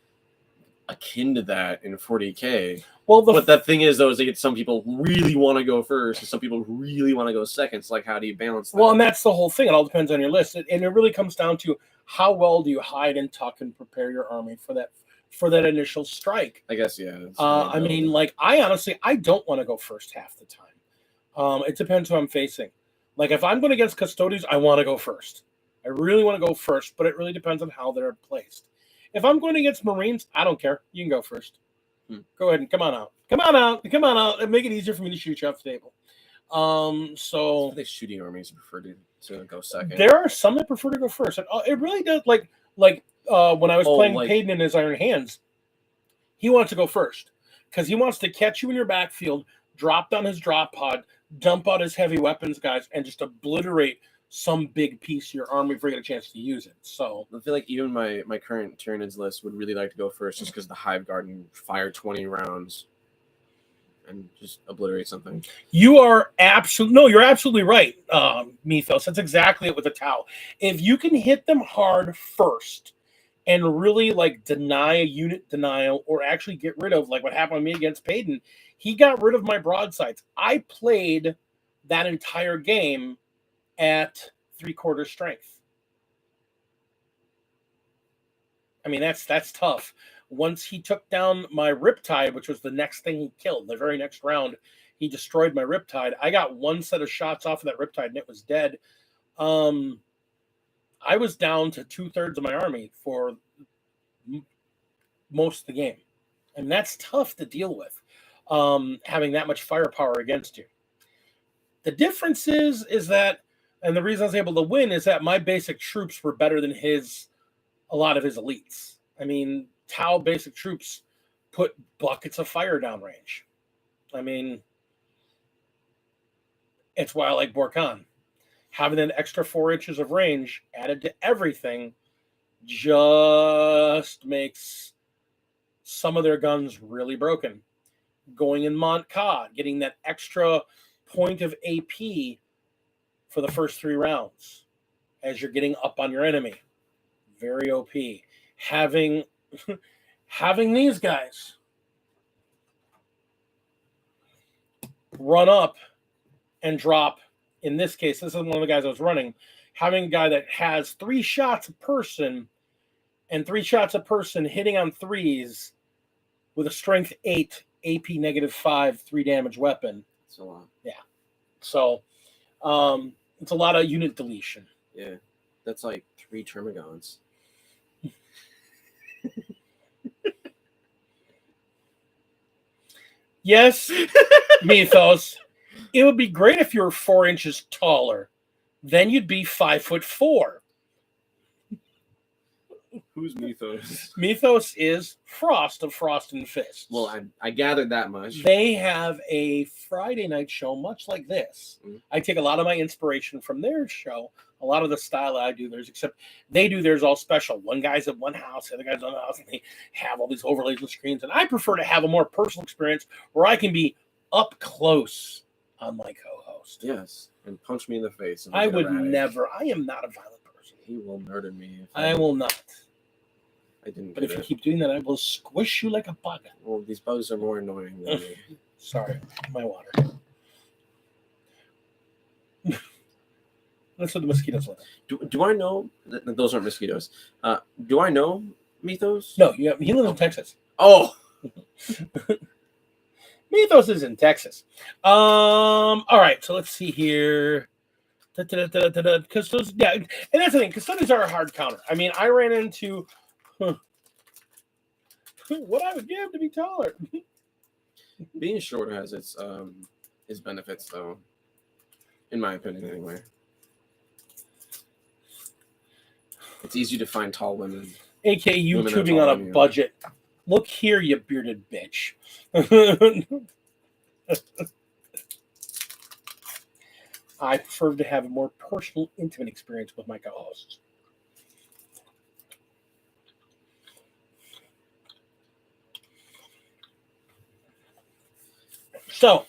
akin to that in 40K. Well, but the thing is, though, is that some people really want to go first, and some people really want to go second. So, how do you balance that? Well, and that's the whole thing. It all depends on your list, and it really comes down to how well do you hide and tuck and prepare your army for that initial strike. I guess, yeah. I mean, I honestly don't want to go first half the time. It depends who I'm facing. If I'm going against Custodes, I want to go first. I really want to go first, but it really depends on how they're placed. If I'm going against Marines, I don't care. You can go first. Go ahead and come on out. And make it easier for me to shoot you off the table. So the shooting armies prefer to go second. There are some that prefer to go first. And it really does. When I was playing Payton in his Iron Hands, he wants to go first because he wants to catch you in your backfield, drop down his drop pod, dump out his heavy weapons guys, and just obliterate some big piece of your army before you get a chance to use it. So I feel like even my current Tyranids list would really like to go first just because the Hive Garden fire 20 rounds. and just obliterate something. You're absolutely right, Mythos. That's exactly it with the Tau. If you can hit them hard first and really like deny a unit denial or actually get rid of like what happened to me against Payton, he got rid of my broadsides. I played that entire game at 3/4 strength. I mean, that's tough. Once he took down my Riptide, which was the next thing he killed, the very next round, he destroyed my Riptide. I got one set of shots off of that Riptide, and it was dead. I was down to 2/3 of my army for most of the game. And that's tough to deal with, having that much firepower against you. The difference is that, and the reason I was able to win is that my basic troops were better than a lot of his elites. I mean, Tau basic troops put buckets of fire downrange. I mean, it's why I like Borkan. Having an extra 4 inches of range added to everything just makes some of their guns really broken. Going in Mont Cod, getting that extra point of AP for the first 3 rounds as you're getting up on your enemy. Very OP. Having these guys run up and drop. In this case, this is one of the guys I was running. Having a guy that has 3 shots a person and 3 shots a person hitting on 3s with a strength 8, AP -5, 3 damage weapon. That's a lot. Yeah. So it's a lot of unit deletion. Yeah. That's like 3 Termagants. Yes, Mythos. It would be great if you were 4 inches taller. Then you'd be 5'4". Who's Mythos? Mythos is Frost of Frost and Fist. Well, I gathered that much. They have a Friday night show much like this. Mm-hmm. I take a lot of my inspiration from their show. A lot of the style I do theirs, except they do theirs all special. One guy's at one house, the other guy's on the house, and they have all these overlays and screens. And I prefer to have a more personal experience where I can be up close on my co-host. Yes, and punch me in the face. I would never. I am not a violent person. He will murder me. I will not. I didn't. But if you keep doing that, I will squish you like a bug. Well, these bugs are more annoying than me. Sorry, my water. That's what the mosquitoes like. Do I know that those aren't mosquitoes? Do I know Mythos? No, he lives in Texas. Oh, Mythos is in Texas. All right, so let's see here. Custodians, yeah, and that's the thing. Custodians are a hard counter. I mean, I ran into what I would give to be taller. being short has its benefits, though, in my opinion, anyway. It's easy to find tall women. AKA YouTubing on a budget. Look here, you bearded bitch. I prefer to have a more personal, intimate experience with my co-hosts. So,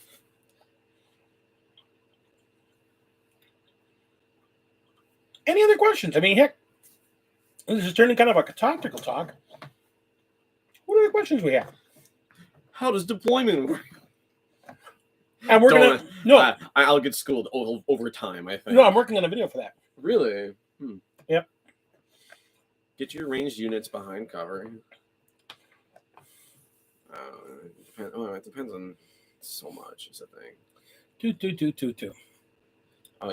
any other questions? I mean, heck, this is turning kind of a tactical talk. What are the questions we have? How does deployment work? And we're I'll get schooled over time, I think. No, I'm working on a video for that. Really? Yep. Get your ranged units behind cover. It depends on so much. Is the thing. Two.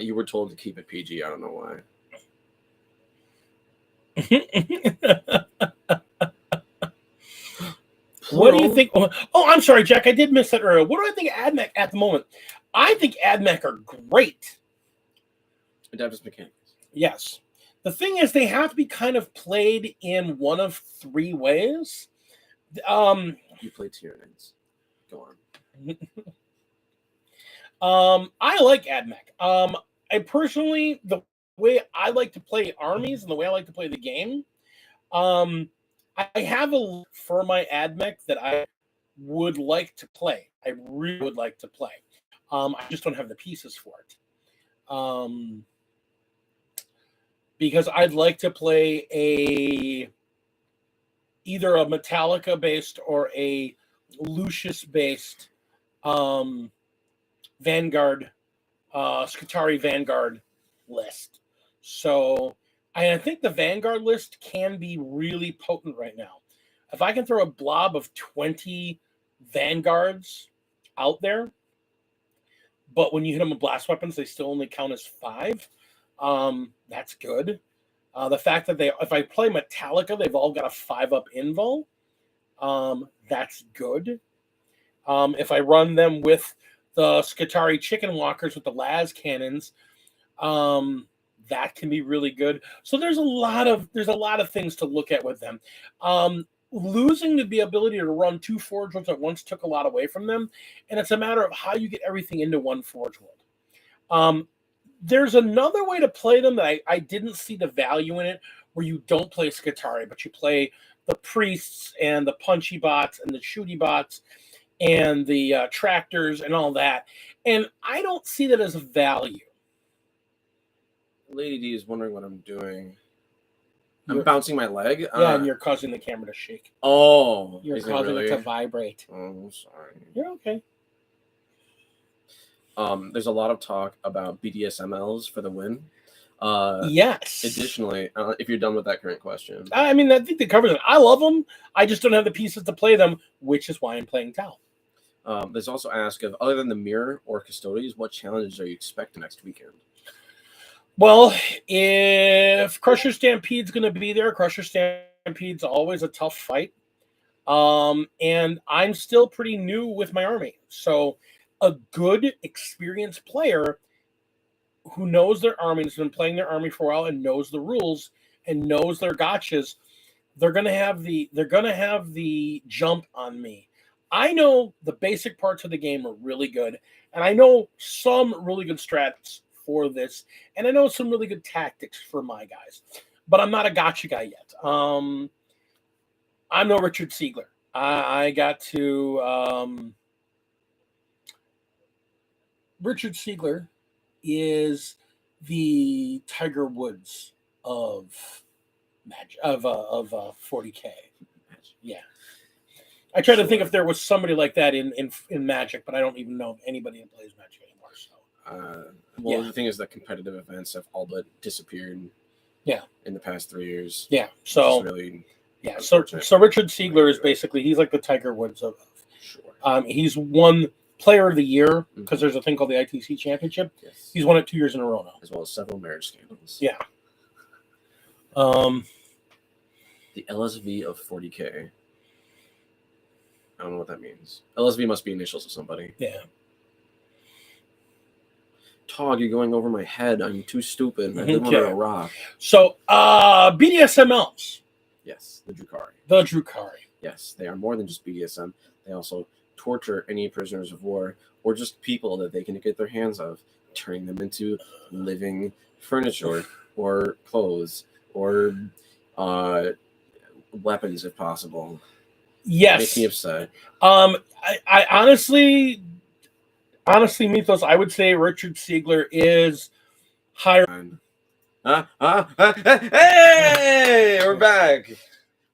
You were told to keep it PG. I don't know why. What do you think? Oh, I'm sorry, Jack. I did miss that earlier. What do I think of AdMech at the moment? I think AdMech are great. Adaptive mechanics. Yes. The thing is, they have to be kind of played in one of 3 ways. You play Tyranids. Go on. I like AdMech. I personally, the way I like to play armies and the way I like to play the game, I have a for my AdMech that I would like to play. I really would like to play. I just don't have the pieces for it. Because I'd like to play either a Metallica based or a Lucius based Vanguard, Skitarii Vanguard list. So I think the Vanguard list can be really potent right now. If I can throw a blob of 20 Vanguards out there, but when you hit them with blast weapons, they still only count as 5. That's good. The fact that if I play Metallica, they've all got a 5-up invul. That's good. If I run them with the Skitarii Chicken Walkers with the las cannons, that can be really good. So there's a lot of things to look at with them. Losing the ability to run 2 Forge Worlds at once took a lot away from them, and it's a matter of how you get everything into one Forge World. There's another way to play them that I didn't see the value in it, where you don't play Skitarii, but you play the priests and the punchy bots and the shooty bots and the tractors and all that. And I don't see that as a value. Lady D is wondering what I'm doing. I'm bouncing my leg? Yeah, and you're causing the camera to shake. Oh. You're causing it to vibrate. Oh, I'm sorry. You're okay. There's a lot of talk about BDSMLs for the win. Yes. Additionally, if you're done with that current question. I mean, I think that covers it. I love them. I just don't have the pieces to play them, which is why I'm playing Tau. There's also asked of, other than the Mirror or Custodies, what challenges are you expecting next weekend? Well, if Crusher Stampede's going to be there, Crusher Stampede's always a tough fight. And I'm still pretty new with my army. So a good, experienced player who knows their army, has been playing their army for a while and knows the rules and knows their gotchas, they're going to have the jump on me. I know the basic parts of the game are really good, and I know some really good strats for this, and I know some really good tactics for my guys, but I'm not a gotcha guy yet. I'm no Richard Siegler. I got to Richard Siegler is the Tiger Woods of Magic of 40K. Yeah, I try to think if there was somebody like that in Magic, but I don't even know of anybody that plays Magic anymore. So, well, the thing is that competitive events have all but disappeared. Yeah, in the past 3 years. Yeah, so really, yeah, so Richard Siegler is basically, he's like the Tiger Woods of. Sure. He's won Player of the Year because there's a thing called the ITC Championship. Yes. He's won it 2 years in a row now, as well as several marriage scandals. Yeah. The LSV of 40K. I don't know what that means. LSV must be initials of somebody. Yeah. Tog, you're going over my head. I'm too stupid. I live under a rock. So, BDSMLs. Yes, the Drukhari. The Drukhari. Yes, they are more than just BDSM. They also torture any prisoners of war or just people that they can get their hands of, turning them into living furniture or clothes or weapons if possible. Yes. Makes me upset. I honestly, Mythos, I would say Richard Siegler is higher. Hey, we're back.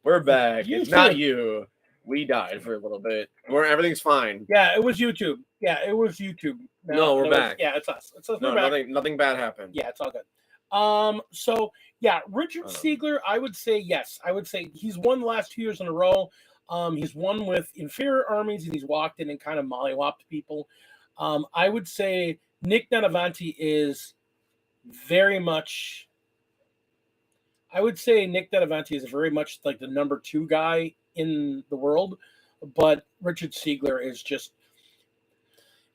We're back. YouTube. It's not you. We died for a little bit. Everything's fine. Yeah, it was YouTube. Yeah, it was YouTube. No, we're back. Yeah, it's us. It's us. No, nothing bad happened. Yeah, it's all good. So yeah, Richard Siegler, I would say yes. I would say he's won the last 2 years in a row. He's won with inferior armies and he's walked in and kind of mollywopped people. I would say Nick Nadavanti is very much. I would say Nick Nadavanti is very much like the number 2 guy in the world, but Richard Siegler is just.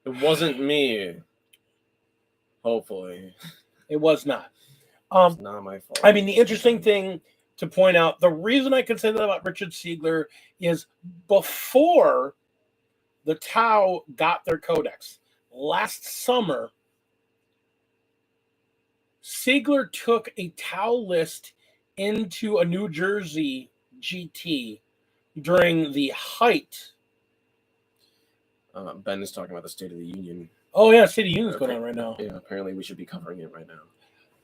It wasn't me. Hopefully, it was not. It's not my fault. I mean, the interesting thing to point out, the reason I can say that about Richard Siegler is before the Tau got their codex last summer, Siegler took a Tau list into a New Jersey GT during the height Ben is talking about the State of the Union. Oh yeah, State of the Union's going on right now. Yeah, apparently we should be covering it right now.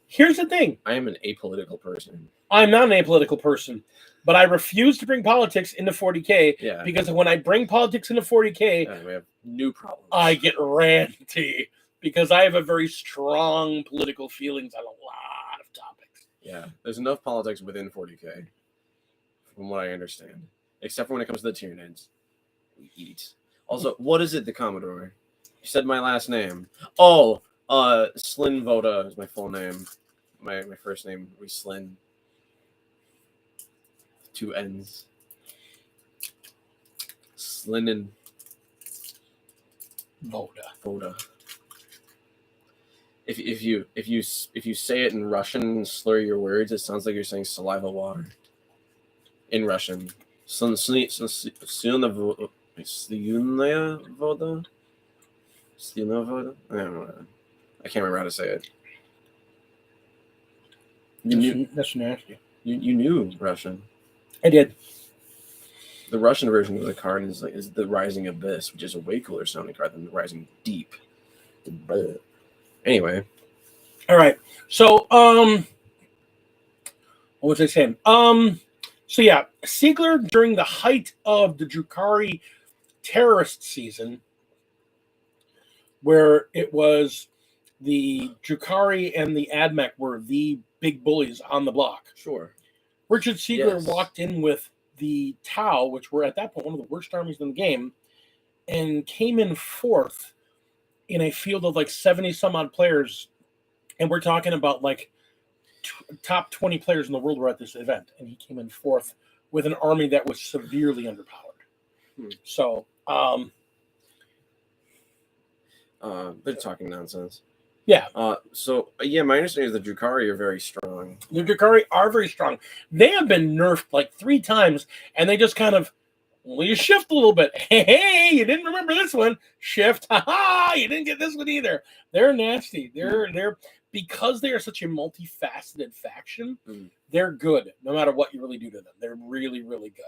Here's the thing. I am an apolitical person. I'm not an apolitical person, but I refuse to bring politics into 40K Yeah. because when I bring politics into 40K, We have new problems. I get ranty because I have a very strong political feelings on a lot of topics. Yeah, there's enough politics within 40K, from what I understand. Except for when it comes to the Tyranids. We eat. Also, what is it, the Commodore? You said my last name. Oh, Slyn Voda is my full name. My first name was Slyn. 2 N's. Slynin Voda. If you say it in Russian and slur your words, it sounds like you're saying saliva water. In Russian. Slina voda. Slina voda? I don't know. I can't remember how to say it. That's nasty. You knew Russian. I did. The Russian version of the card is the Rising Abyss, which is a way cooler sounding card than the Rising Deep. Anyway. All right. So, what was I saying? So yeah, Siegler during the height of the Drukhari terrorist season, where it was the Drukhari and the Admech were the big bullies on the block. Sure. Richard Siegler Yes. walked in with the Tau, which were at that point one of the worst armies in the game, and came in fourth in a field of like 70 some odd players. And we're talking about like top 20 players in the world were at this event. And he came in fourth with an army that was severely underpowered. So, they're talking nonsense. yeah. My understanding is the Drukhari are very strong. The Drukhari are very strong. They have been nerfed like 3 times, and they just kind of, well, you shift a little bit. Hey, you didn't remember this one. Shift. Ha-ha, you didn't get this one either. They're nasty. They're because they are such a multifaceted faction, they're good no matter what you really do to them. They're really, really good.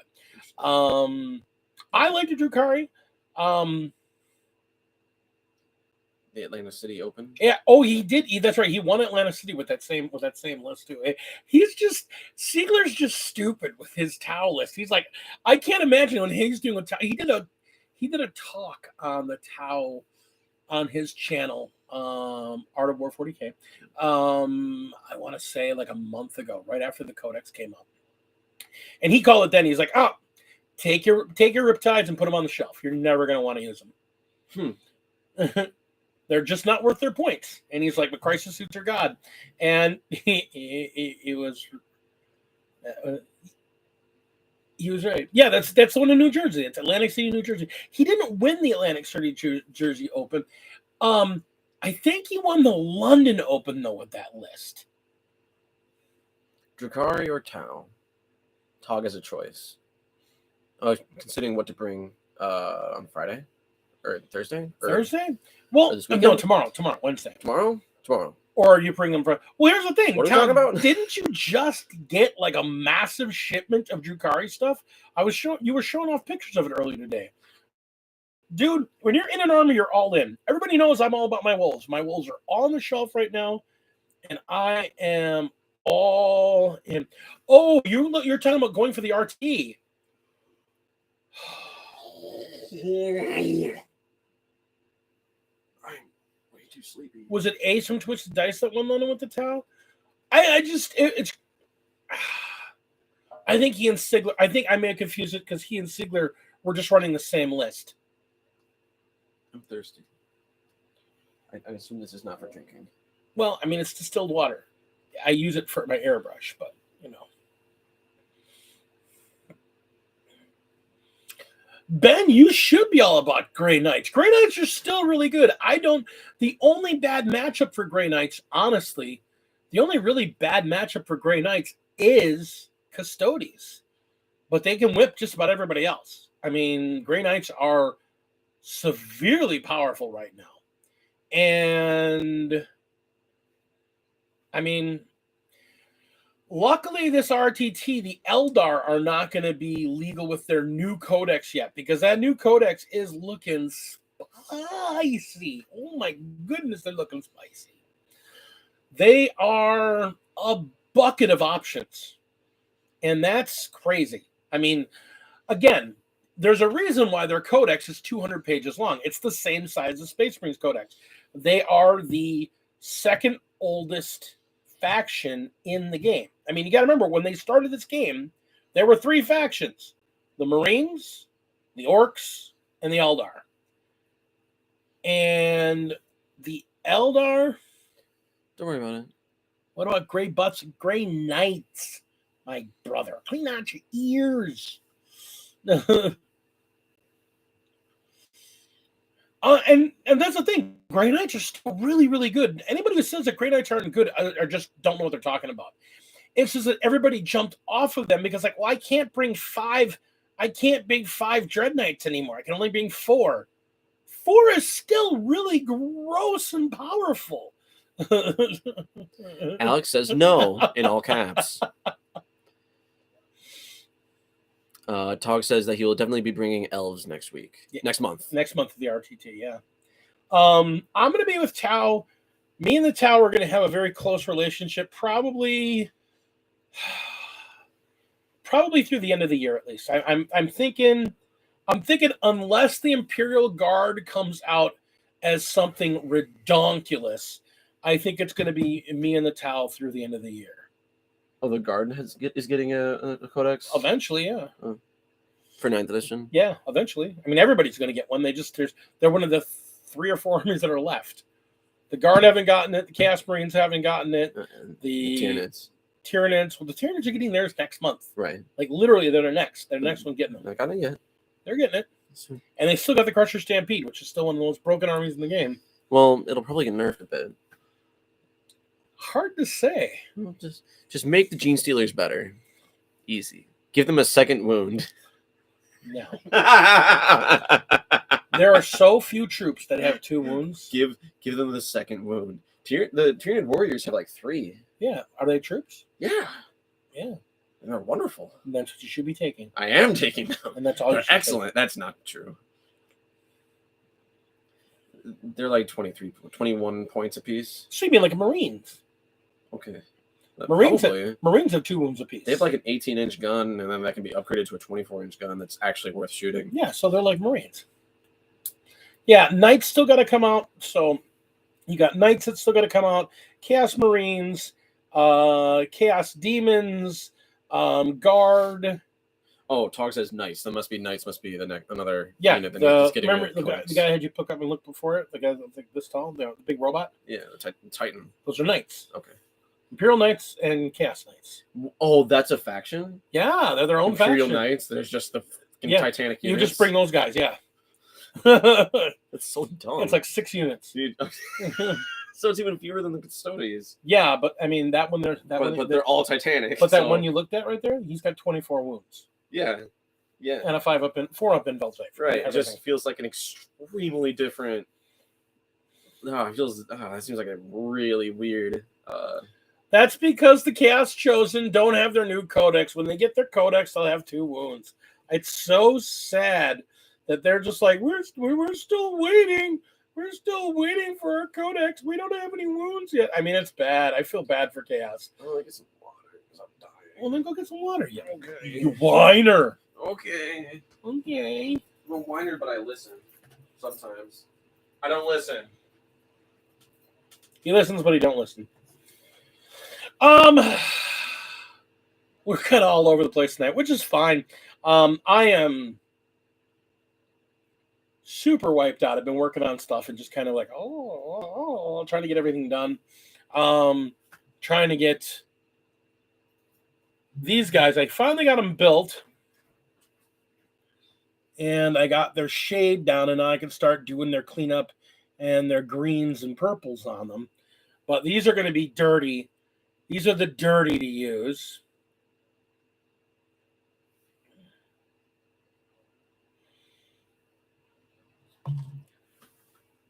I like the Drukhari. The Atlanta City Open. Yeah. Oh, he did. That's right. He won Atlanta City with that same list too. He's just Siegler's just stupid with his Tau list. He's like, I can't imagine when he's doing a Tau. He did a talk on the Tau on his channel, Art of War 40K. I want to say like a month ago, right after the Codex came up, and he called it. Then he's like, "Oh, take your Riptides and put them on the shelf. You're never gonna want to use them." They're just not worth their points. And he's like, "The crisis suits are God," and he was right. Yeah, that's the one in New Jersey. It's Atlantic City, New Jersey. He didn't win the Atlantic City, Jersey Open. I think he won the London Open though with that list. Drukhari or Tau? Tog is a choice. Considering what to bring on Friday or Thursday. Thursday? Well, no, tomorrow, Wednesday. Tomorrow. Or you bring them from. Well, here's the thing. What are we talking about? Didn't you just get like a massive shipment of Drukhari stuff? You were showing off pictures of it earlier today. Dude, when you're in an army, you're all in. Everybody knows I'm all about my wolves. My wolves are all on the shelf right now, and I am all in. Oh, you're talking about going for the RT. Too sleepy. Was it Ace from Twisted Dice that won London with the Tau? I think he and Sigler. I think I may have confused it because he and Sigler were just running the same list. I'm thirsty. I assume this is not for drinking. Well, I mean, it's distilled water. I use it for my airbrush, but you know. Ben, you should be all about Grey Knights. Grey Knights are still really good. The only bad matchup for Grey Knights, honestly, the only really bad matchup for Grey Knights is Custodes. But they can whip just about everybody else. I mean, Grey Knights are severely powerful right now. And, I mean, luckily, this RTT, the Eldar, are not going to be legal with their new codex yet because that new codex is looking spicy. Oh my goodness, they're looking spicy. They are a bucket of options, and that's crazy. I mean, again, there's a reason why their codex is 200 pages long. It's the same size as Space Marines Codex. They are the second oldest faction in the game. I mean, you got to remember, when they started this game, there were 3 factions: the Marines, the Orcs, and the Eldar. And the Eldar, Don't worry about it. what about Gray Butts and Gray Knights? My brother, clean out your ears. And that's the thing. Grey Knights are still really, really good. Anybody who says that Grey Knights aren't good are just don't know what they're talking about. It's just that everybody jumped off of them because, like, well, I can't bring 5 Dread Knights anymore. I can only bring 4. 4 is still really gross and powerful. Alex says no in all caps. Tog says that he will definitely be bringing elves next week. Yeah. Next month. Next month at the RTT, yeah. I'm going to be with Tau. Me and the Tau are going to have a very close relationship, probably through the end of the year at least. I'm thinking unless the Imperial Guard comes out as something redonkulous, I think it's going to be me and the Tau through the end of the year. Oh, the Guard is getting a codex? Eventually, yeah. For 9th edition? Yeah, eventually. I mean, everybody's going to get one. They're one of the 3 or 4 armies that are left. The Guard haven't gotten it. The Chaos Marines haven't gotten it. The Tyranids. Well, the Tyranids are getting theirs next month. Right. Like, literally, they're next. They're the next one getting them. They got it yet. They're getting it. And they still got the Crusher Stampede, which is still one of the most broken armies in the game. Well, it'll probably get nerfed a bit. Hard to say. Well, just make the Gene Stealers better. Easy. Give them a second wound. No. There are so few troops that have 2 wounds. Give them the second wound. The Tyranid Warriors have like 3. Yeah. Are they troops? Yeah. Yeah. And they're wonderful. And that's what you should be taking. I am taking them. And that's all They're you should excellent. That's not true. They're like 21 points apiece. So you mean like Marines? Okay. Marines have 2 wounds apiece. They have like an 18-inch gun, and then that can be upgraded to a 24-inch gun that's actually worth shooting. Yeah, so they're like Marines. Yeah, Knights still got to come out. So you got Knights that still got to come out. Chaos Marines, Chaos Demons, Guard. Oh, Tog says Knights. That must be Knights. Must be another Yeah, unit that's getting remember the codex. guy had you pick up and look before it? The guy that's like this tall, the big robot? Yeah, the Titan. Those are Knights. Okay. Imperial Knights and Chaos Knights. Oh, that's a faction? Yeah, they're their own Imperial faction. Knights? There's just the Titanic You units? just bring those guys, yeah. That's so dumb. It's like 6 units. Dude. So it's even fewer than the Custodes. Yeah, but I mean that one But they're all Titanic. But that one you looked at right there, he's got 24 wounds. Yeah. Yeah. And a 4 up in Veltite. Right. It just feels like an extremely different. That seems like a really weird. That's because the Chaos Chosen don't have their new codex. When they get their codex, they'll have 2 wounds. It's so sad that they're just like, we're still waiting. We're still waiting for our codex. We don't have any wounds yet. I mean, it's bad. I feel bad for Chaos. Oh, I get some water because I'm dying. Well, then go get some water. Yeah. Okay. You whiner. Okay. Okay. I'm a whiner, but I listen. Sometimes. I don't listen. He listens, but he don't listen. We're kind of all over the place tonight, which is fine. I am super wiped out. I've been working on stuff and just kind of like, trying to get everything done. Trying to get these guys. I finally got them built. And I got their shade down, and now I can start doing their cleanup and their greens and purples on them. But these are going to be dirty. These are the dirty to use.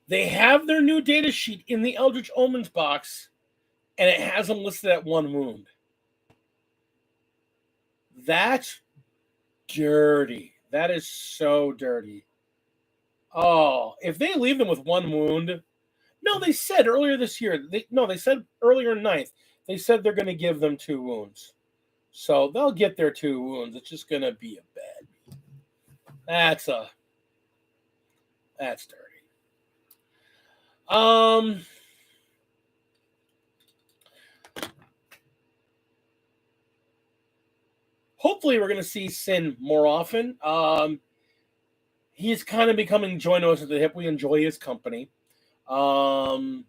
They have their new data sheet in the Eldritch Omens box, and it has them listed at 1 wound. That's dirty. That is so dirty. Oh, if they leave them with one wound, no, they said earlier this year. They said earlier in ninth. They said they're going to give them 2 wounds, so they'll get their 2 wounds. It's just going to be a bad. That's dirty. Hopefully we're going to see Sin more often. He's kind of becoming join us at the hip. We enjoy his company. And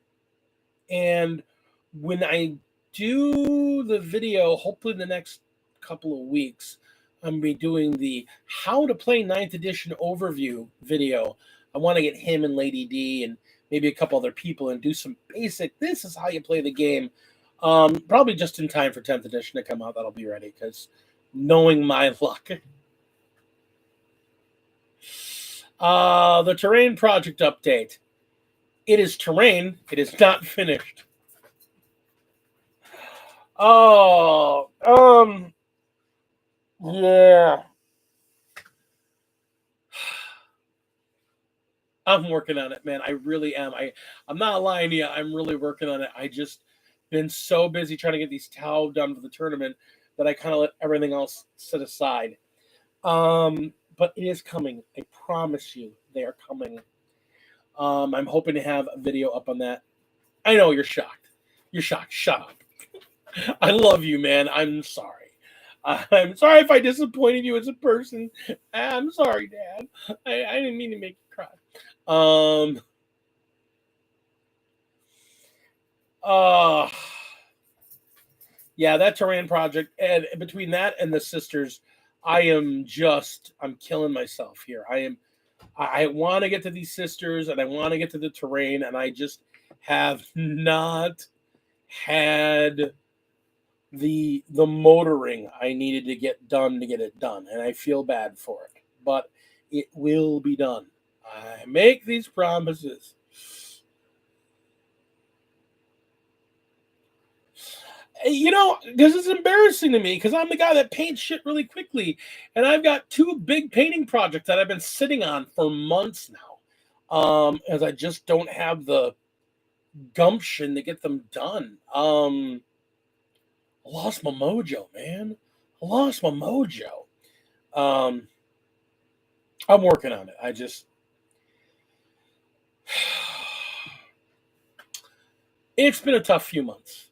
when I do the video, hopefully in the next couple of weeks, I'm going to be doing the how to play 9th edition overview video. I want to get him and Lady D and maybe a couple other people and do some basic, this is how you play the game. Probably just in time for 10th edition to come out. That'll be ready because knowing my luck. The terrain project update. It is terrain. It is not finished. Oh, yeah. I'm working on it, man. I really am. I'm not lying to you. I'm really working on it. I just been so busy trying to get these Tau done for the tournament that I kind of let everything else sit aside. But it is coming. I promise you, they are coming. I'm hoping to have a video up on that. I know you're shocked. You're shocked. Shut up. I love you, man. I'm sorry. I'm sorry if I disappointed you as a person. I'm sorry, Dad. I didn't mean to make you cry. Yeah, that terrain project, and between that and the sisters, I'm killing myself here. I want to get to these sisters and I want to get to the terrain, and I just have not had the motoring I needed to get done to get it done, and I feel bad for it, but it will be done. I make these promises. You know, this is embarrassing to me because I'm the guy that paints shit really quickly, and I've got 2 big painting projects that I've been sitting on for months now, as I just don't have the gumption to get them done. I lost my mojo, man. I lost my mojo. I'm working on it. It's been a tough few months.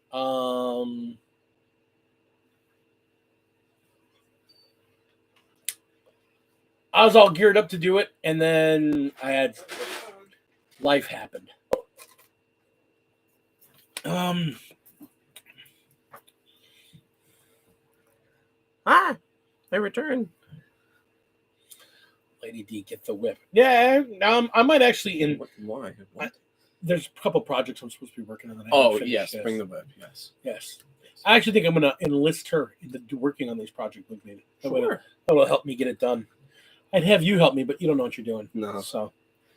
I was all geared up to do it, and then life happened. I returned. Lady D, get the whip. Yeah, I might actually Why? What? There's a couple projects I'm supposed to be working on. That Yes, bring the whip. Yes. I actually think I'm going to enlist her into working on these projects with me. Sure. That will help me get it done. I'd have you help me, but you don't know what you're doing. No. So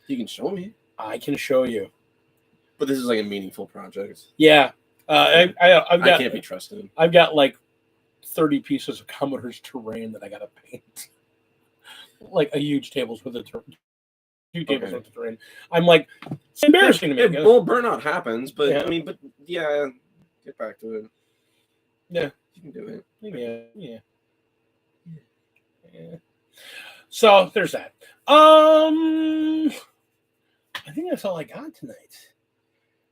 you can show me. I can show you. But this is like a meaningful project. Yeah. I can't be trusted. I've got like 30 pieces of Commodore's terrain that I got to paint. Like a huge tables with a 2 tables worth of terrain. I'm like, it's embarrassing to me. Well, burnout happens, but yeah. I mean, get back to it. Yeah, you can do it. Yeah. So there's that. I think that's all I got tonight.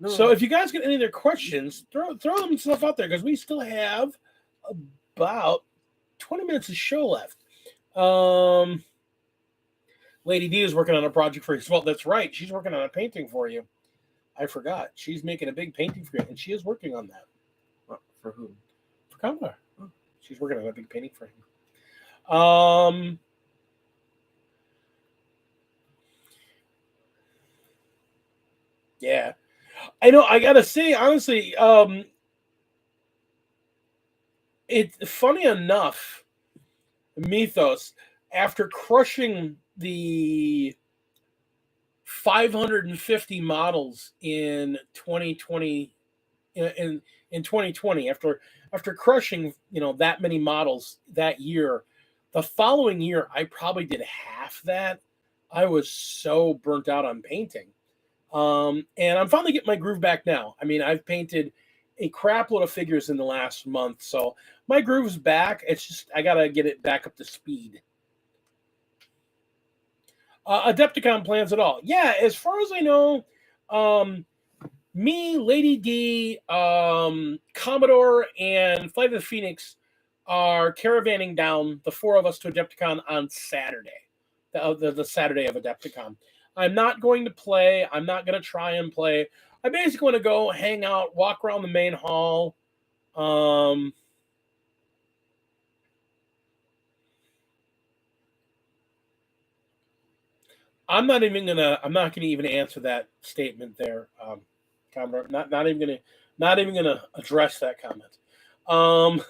No. So if you guys got any other questions, throw them stuff out there because we still have about 20 minutes of show left. Lady D is working on a project for you. Well, that's right. She's working on a painting for you. I forgot. She's making a big painting for you, and she is working on that. For who? For Commodore. Oh. She's working on a big painting for him. Yeah. I know. I gotta say, honestly, it's funny enough. Mythos, after crushing the 550 models in 2020, in 2020, after crushing that many models that year, the following year I probably did half that, I was so burnt out on painting. And I'm finally getting my groove back now. I mean, I've painted a crap load of figures in the last month, so my groove's back. It's just I gotta get it back up to speed. Adepticon plans at all? Yeah, as far as I know, um, me, Lady D, Commodore, and Flight of the Phoenix are caravanning down, the four of us, to Adepticon on Saturday, the Saturday of Adepticon. I'm not going to play. I'm not going to try and play. I basically want to go hang out, walk around the main hall. I'm not gonna even answer that statement there, Commodore. Not even gonna address that comment. Um,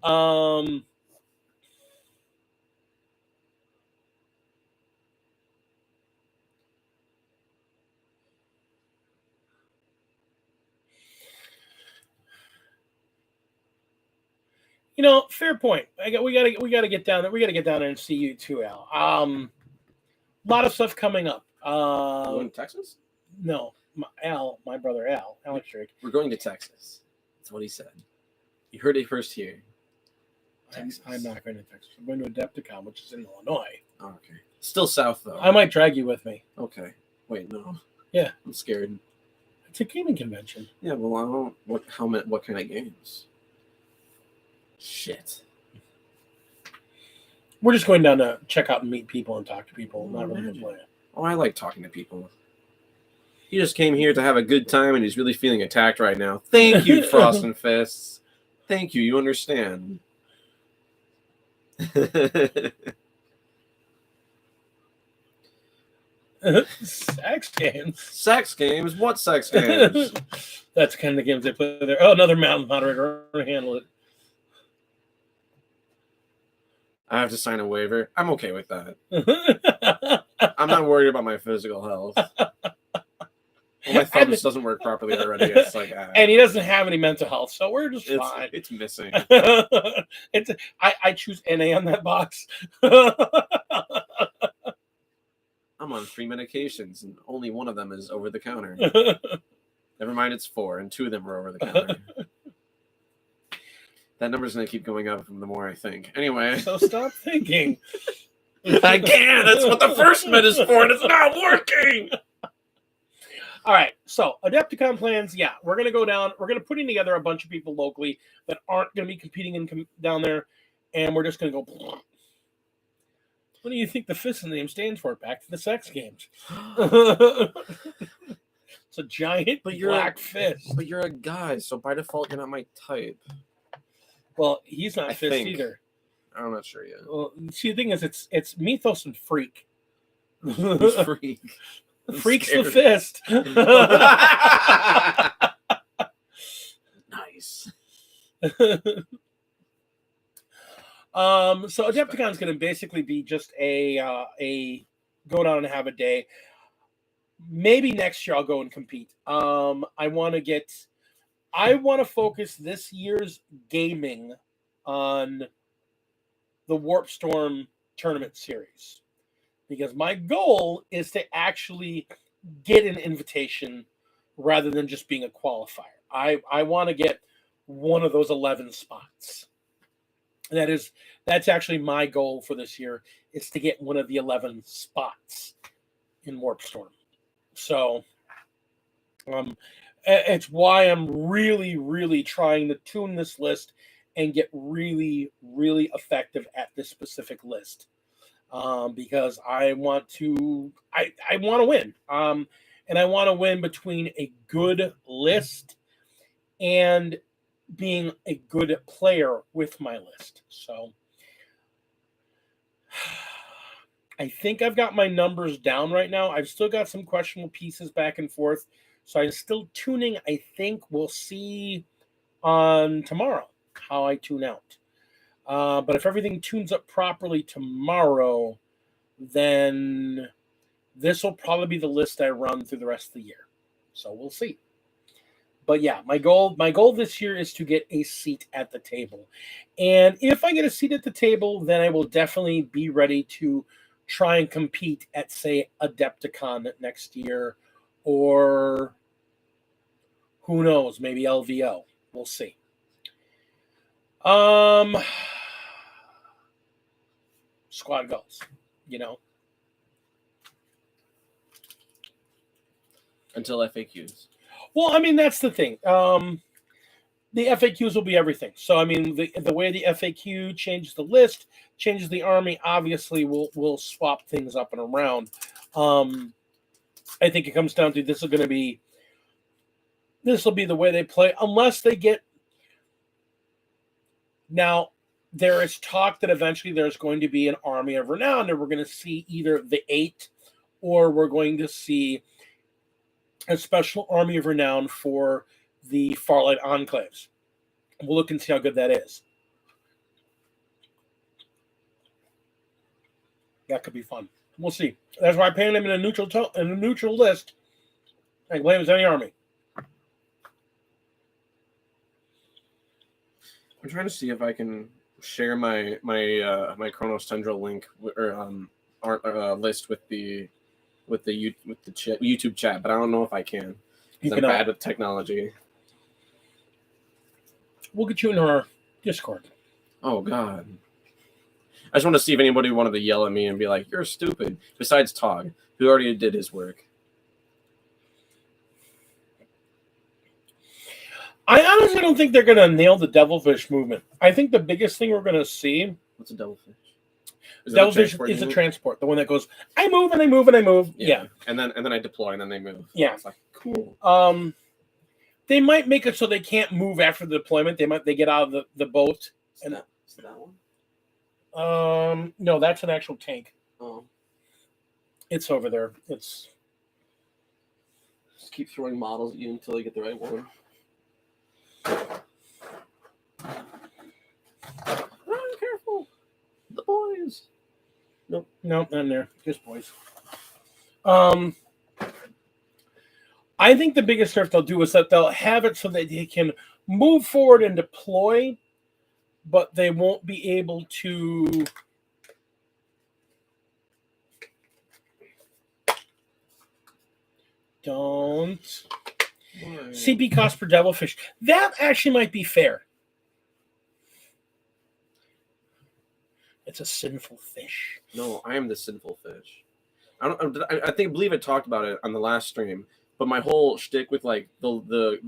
um, fair point. We gotta get down there. We gotta get down there and see you too, Al. A lot of stuff coming up. Going to Texas? No, my brother Al, Alex Drake. We're going to Texas. That's what he said. You heard it first here. I'm not going to Texas. I'm going to Adepticon, which is in Illinois. Oh, okay. Still south though. I might drag you with me. Okay. Wait, no. Yeah. I'm scared. It's a gaming convention. Yeah, well, I don't. What kind of games? Shit. We're just going down to check out and meet people and talk to people. Not really play. Oh, I like talking to people. He just came here to have a good time, and he's really feeling attacked right now. Thank you, Frost and Fists. Thank you. You understand. Sex games. Sex games? What sex games? That's the kind of games they play there. Oh, another mountain moderator. I'm going to handle it. I have to sign a waiver. I'm okay with that. I'm not worried about my physical health. Well, my thumbs doesn't work properly already. It's like, and he doesn't have any mental health, so we're just fine. It's missing. I choose NA on that box. I'm on 3 medications, and only one of them is over the counter. Never mind, it's 4, and 2 of them are over the counter. That number's going to keep going up the more I think. Anyway. So stop thinking. I can't. That's what the first med is for, and it's not working. All right. So Adepticon plans. Yeah, we're going to go down. We're going to put in together a bunch of people locally that aren't going to be competing down there. And we're just going to go. What do you think the fist name stands for? Back to the sex games. It's a giant black fist. But you're a guy, so by default, you're not my type. Well, he's not fist either. I'm not sure yet. Well, see, the thing is, it's Mythos and Freak. Who's Freak? Freak's the fist. Nice. So Adepticon's going to basically be just a go down and have a day. Maybe next year I'll go and compete. I want to focus this year's gaming on the Warp Storm tournament series, because my goal is to actually get an invitation rather than just being a qualifier. I want to get one of those 11 spots. That's actually my goal for this year, is to get one of the 11 spots in Warp Storm. So it's why I'm really, really trying to tune this list and get really, really effective at this specific list. Because I want to win. And I want to win between a good list and being a good player with my list. So I think I've got my numbers down right now. I've still got some questionable pieces back and forth. So I'm still tuning. I think we'll see on tomorrow how I tune out. But if everything tunes up properly tomorrow, then this will probably be the list I run through the rest of the year. So we'll see. But yeah, my goal this year is to get a seat at the table. And if I get a seat at the table, then I will definitely be ready to try and compete at, say, Adepticon next year, or who knows, maybe LVO. We'll see. Squad goals, Until FAQs. Well, I mean, that's the thing. The FAQs will be everything. So, I mean, the way the FAQ changes the list, changes the army, obviously will swap things up and around. I think it comes down to this will be the way they play, unless they get. Now, there is talk that eventually there's going to be an army of renown, and we're going to see either the 8, or we're going to see a special army of renown for the Farlight Enclaves. We'll look and see how good that is. That could be fun. We'll see. That's why I painted him in a neutral list. I can play him as any army. I'm trying to see if I can share my Chronos Tendril link or list with the YouTube chat, but I don't know if I can. I'm bad with technology. We'll get you in our Discord. Oh God! I just want to see if anybody wanted to yell at me and be like, "You're stupid." Besides Tog, who already did his work. I honestly don't think they're going to nail the Devilfish movement. I think the biggest thing we're going to see. What's a Devilfish? Devilfish is a transport, the one that goes, I move and I move and I move. Yeah. And then I deploy and then they move. Yeah. It's like, cool. They might make it so they can't move after the deployment. They get out of the boat. Is that one? No, that's an actual tank. Oh. It's over there. It's just keep throwing models at you until you get the right one. Run, careful. The boys. Nope, not in there. Just boys. I think the biggest nerf they'll do is that they'll have it so that they can move forward and deploy, but they won't be able to CP cost per Devilfish. That actually might be fair. It's a sinful fish. No, I am the sinful fish. I believe I talked about it on the last stream, but my whole shtick with like the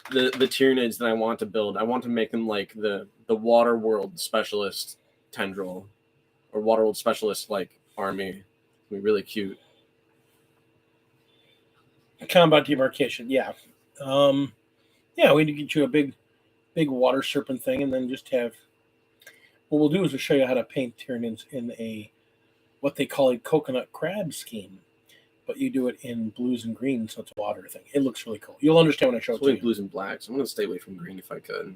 Tyranids that I want to build, I want to make them like the Water World Specialist Tendril, or Water World Specialist like army. It'd be really cute. Combat demarcation, yeah. Yeah, we need to get you a big water serpent thing, and then just have. What we'll do is we'll show you how to paint Tyranids in a what they call a coconut crab scheme, but you do it in blues and greens, so it's a water thing. It looks really cool. You'll understand when I show it to you. Blues and blacks. I'm gonna stay away from green if I could,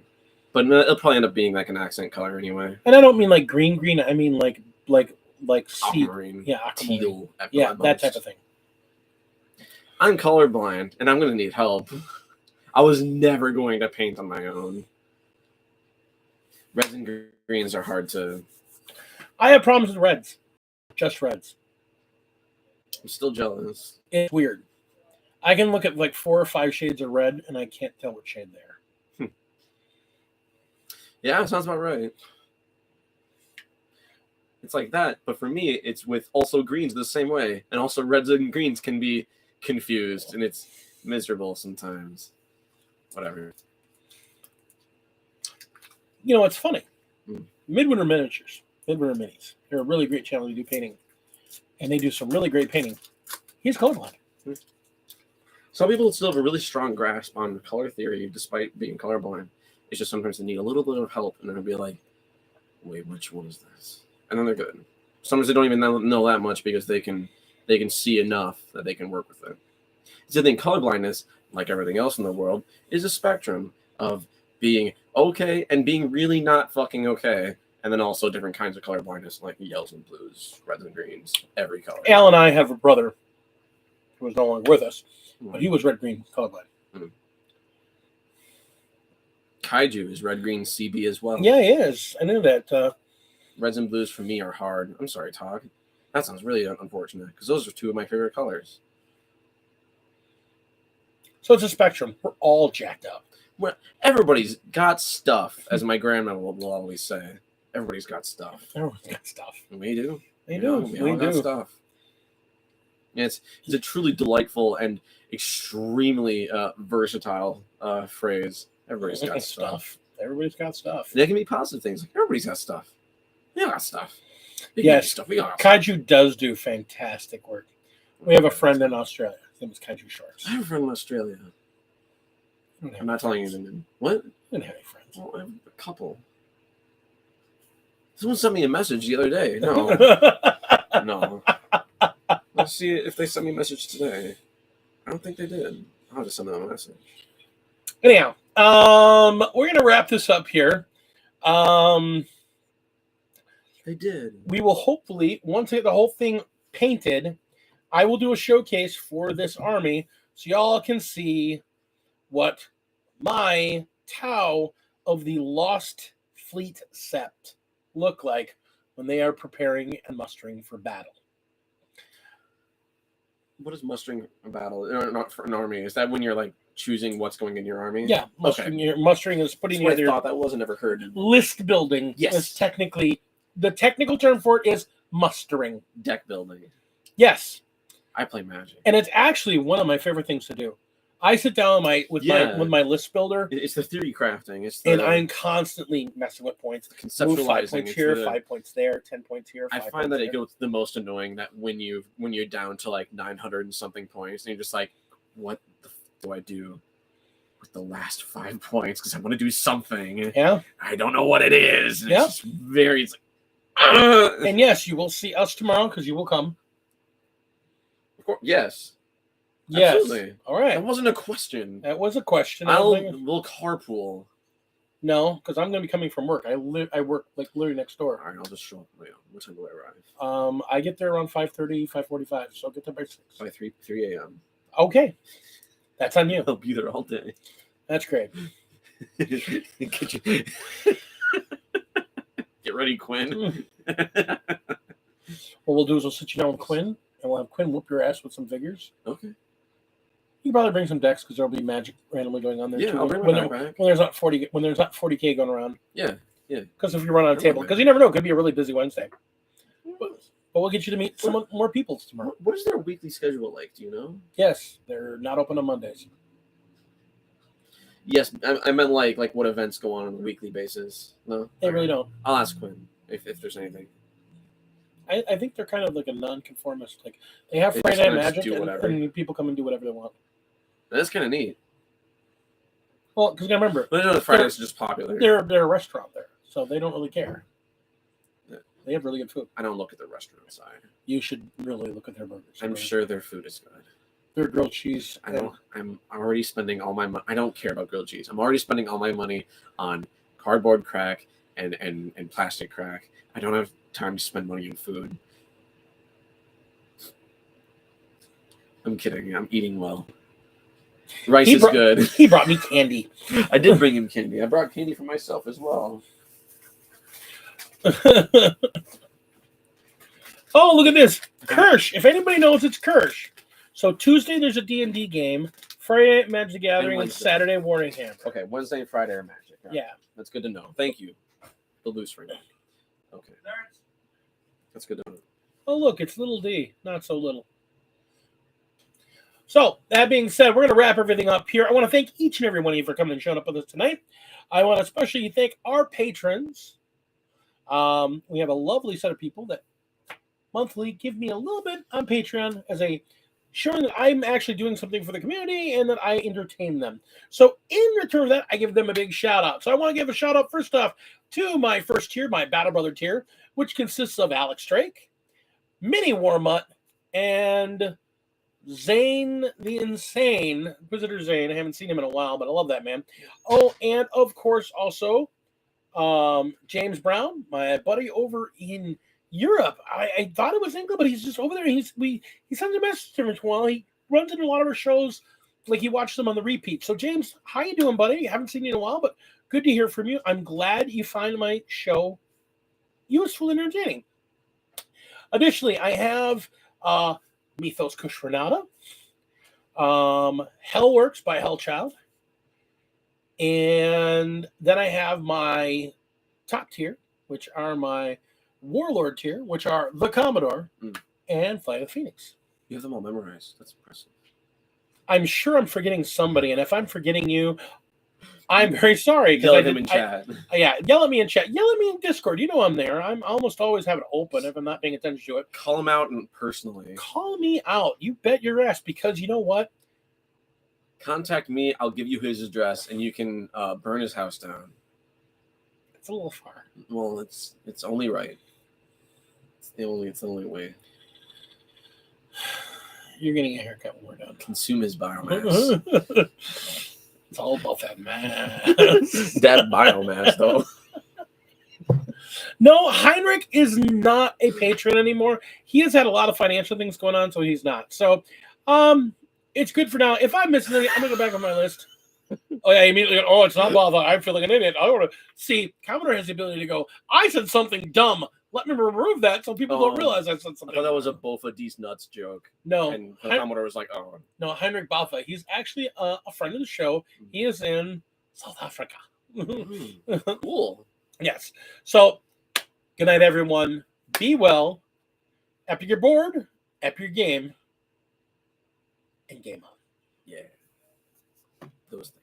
but it'll probably end up being like an accent color anyway. And I don't mean like green. I mean like sea, aquamarine, yeah, aquamarine. Teal, yeah, that type of thing. I'm colorblind, and I'm gonna need help. I was never going to paint on my own. Reds and greens are hard to. I have problems with reds, just reds. I'm still jealous. It's weird. I can look at like 4 or 5 shades of red, and I can't tell what shade they are. Yeah, sounds about right. It's like that, but for me, it's with also greens the same way, and also reds and greens can be confused, and it's miserable sometimes. Whatever. You know, it's funny. Midwinter Miniatures, Midwinter Minis. They're a really great channel to do painting, and they do some really great painting. He's colorblind. Some people still have a really strong grasp on color theory despite being colorblind. It's just sometimes they need a little bit of help, and then they'll be like, wait, which one is this? And then they're good. Sometimes they don't even know that much because they can see enough that they can work with it. So I think colorblindness, like everything else in the world, is a spectrum of being okay and being really not fucking okay, and then also different kinds of colorblindness, like yellows and blues, reds and greens, every color. Al and I have a brother who is no longer with us, but he was red-green colorblind. Kaiju is red-green CB as well. Yeah, he is. I knew that. Reds and blues for me are hard. I'm sorry, Todd. That sounds really unfortunate because those are two of my favorite colors. So it's a spectrum. We're all jacked up. Well, everybody's got stuff, as my grandma will always say. Everybody's got stuff. Everyone's got stuff. We do. They You do. know, we all got do. stuff. Yeah, it's a truly delightful and extremely versatile phrase. Everybody's got stuff. Everybody's got stuff. They can be positive things. Like everybody's got stuff. We all got stuff. Yes. Stuff. We all got stuff. Kaiju does do fantastic work. We have a friend in Australia. His name is Kaiju Shorts. I have a friend in Australia. I'm not telling you the name. What? I didn't have any friends. Well, I have a couple. Someone sent me a message the other day. No. No. Let's see if they sent me a message today. I don't think they did. I'll just send them a message. Anyhow, we're gonna wrap this up here. They did. We will hopefully, once I get the whole thing painted, I will do a showcase for this army so y'all can see what my Tau of the Lost Fleet Sept look like when they are preparing and mustering for battle. What is mustering a battle? Not for an army. Is that when you're like choosing what's going in your army? Yeah, mustering is putting That's what together. I thought that wasn't ever heard. List building. Yes. Is technically the technical term for it is mustering. Deck building. Yes. I play Magic. And it's actually one of my favorite things to do. I sit down with my list builder, It's the theory crafting. and I'm constantly messing with points. Move 5 conceptualizing. points It's here, the- 5 points there, 10 points here. I 5 find that points it there. goes the most annoying that when you're down to like 900 and something points, and you're just like, what the do I do with the last 5 points? Because I want to do something. Yeah, I don't know what it is. And Yeah. It's just very. It's like, "Ugh." and yes, you will see us tomorrow because you will come. Of course, yes. Yes. Absolutely. All right. That wasn't a question. That was a question. I was like, We'll carpool. no, because I'm going to be coming from work. I work like literally next door. All right, I'll just show up. What time do I arrive? I get there around 5:30, 5:45, so I'll get there by 6. By 3 a.m. Okay, that's on you. I'll be there all day. That's great. Get ready, Quinn. What we'll do is we'll sit you down with Quinn, and we'll have Quinn whoop your ass with some figures. Okay. You can probably bring some decks because there'll be Magic randomly going on there Yeah, too. I'll bring when, my there- backpack. when there's not 40K going around. Yeah. Because if you run on a Bring table, my because you never know, it could be a really busy Wednesday. But we'll get you to meet some more people tomorrow. What is their weekly schedule like? Do you know? Yes, they're not open on Mondays. Yes, I meant like what events go on a weekly basis. No, They really don't. I'll ask Quinn if there's anything. I think they're kind of like a non-conformist. Like they have They Friday just Night kinda just Magic, do and, whatever. and people come and do whatever they want. That's kind of neat. Well, because remember, But I know the Fridays are just popular. they're a restaurant there, so they don't really care. Yeah. They have really good food. I don't look at the restaurant side. You should really look at their burgers. I'm sure their food is good. Their grilled cheese. I don't. I'm already spending all my money. I don't care about grilled cheese. I'm already spending all my money on cardboard crack and plastic crack. I don't have time to spend money on food. I'm kidding. I'm eating well. Rice is good. He brought me candy. I did bring him candy. I brought candy for myself as well. Oh, look at this. Kirsch. If anybody knows, it's Kirsch. So Tuesday there's a D&D game. Friday Night Magic the Gathering, and Wednesday. Saturday Warningham. Okay, Wednesday and Friday are magic. Right? Yeah. That's good to know. Thank you. The loose ring. Okay. That's good to know. Oh, look, it's little D. Not so little. So, that being said, we're going to wrap everything up here. I want to thank each and every one of you for coming and showing up with us tonight. I want to especially thank our patrons. We have a lovely set of people that monthly give me a little bit on Patreon as a showing that I'm actually doing something for the community and that I entertain them. So in return for that, I give them a big shout out. So I want to give a shout out first off to my first tier, my Battle Brother tier, which consists of Alex Drake, Mini Warmutt, and Zane the Insane, Inquisitor Zane. I haven't seen him in a while, but I love that man. Oh, and of course also James Brown, my buddy over in Europe. I thought it was England, but he's just over there. He sends a message to me while he runs into a lot of our shows, like he watches them on the repeat. So James, how you doing, buddy? Haven't seen you in a while, but good to hear from you. I'm glad you find my show useful and entertaining. Additionally, I have Mythos Kush Renata, Hellworks by Hellchild, and then I have my top tier, which are my Warlord tier, which are the Commodore and Flight of the Phoenix. You have them all memorized. That's impressive. I'm sure I'm forgetting somebody, and if I'm forgetting you, I'm very sorry. Yell at him in chat. Yeah, yell at me in chat. Yell at me in Discord. You know I'm there. I'm almost always have it open if I'm not paying attention to it. Call him out and personally. Call me out. You bet your ass, because you know what? Contact me. I'll give you his address, and you can burn his house down. It's a little far. Well, it's only right. It's the only way. You're getting a haircut when we're done. Consume his biomass. It's all about that mass. That biomass, though. No, Heinrich is not a patron anymore. He has had a lot of financial things going on, so he's not. So, it's good for now. If I'm missing anything, I'm gonna go back on my list. Oh yeah, immediately. Oh, it's not Botha. I feel like an idiot. I want to see. Commodore has the ability to go. I said something dumb. Let me remove that so people don't realize I said I something. thought that was a Bofa D's nuts joke. No, And the Commodore was like, oh. No, Heinrich Botha. He's actually a friend of the show. He is in South Africa. Cool. Yes. So, good night, everyone. Be well. Epic your board, epic your game, and game on. Yeah. Those things.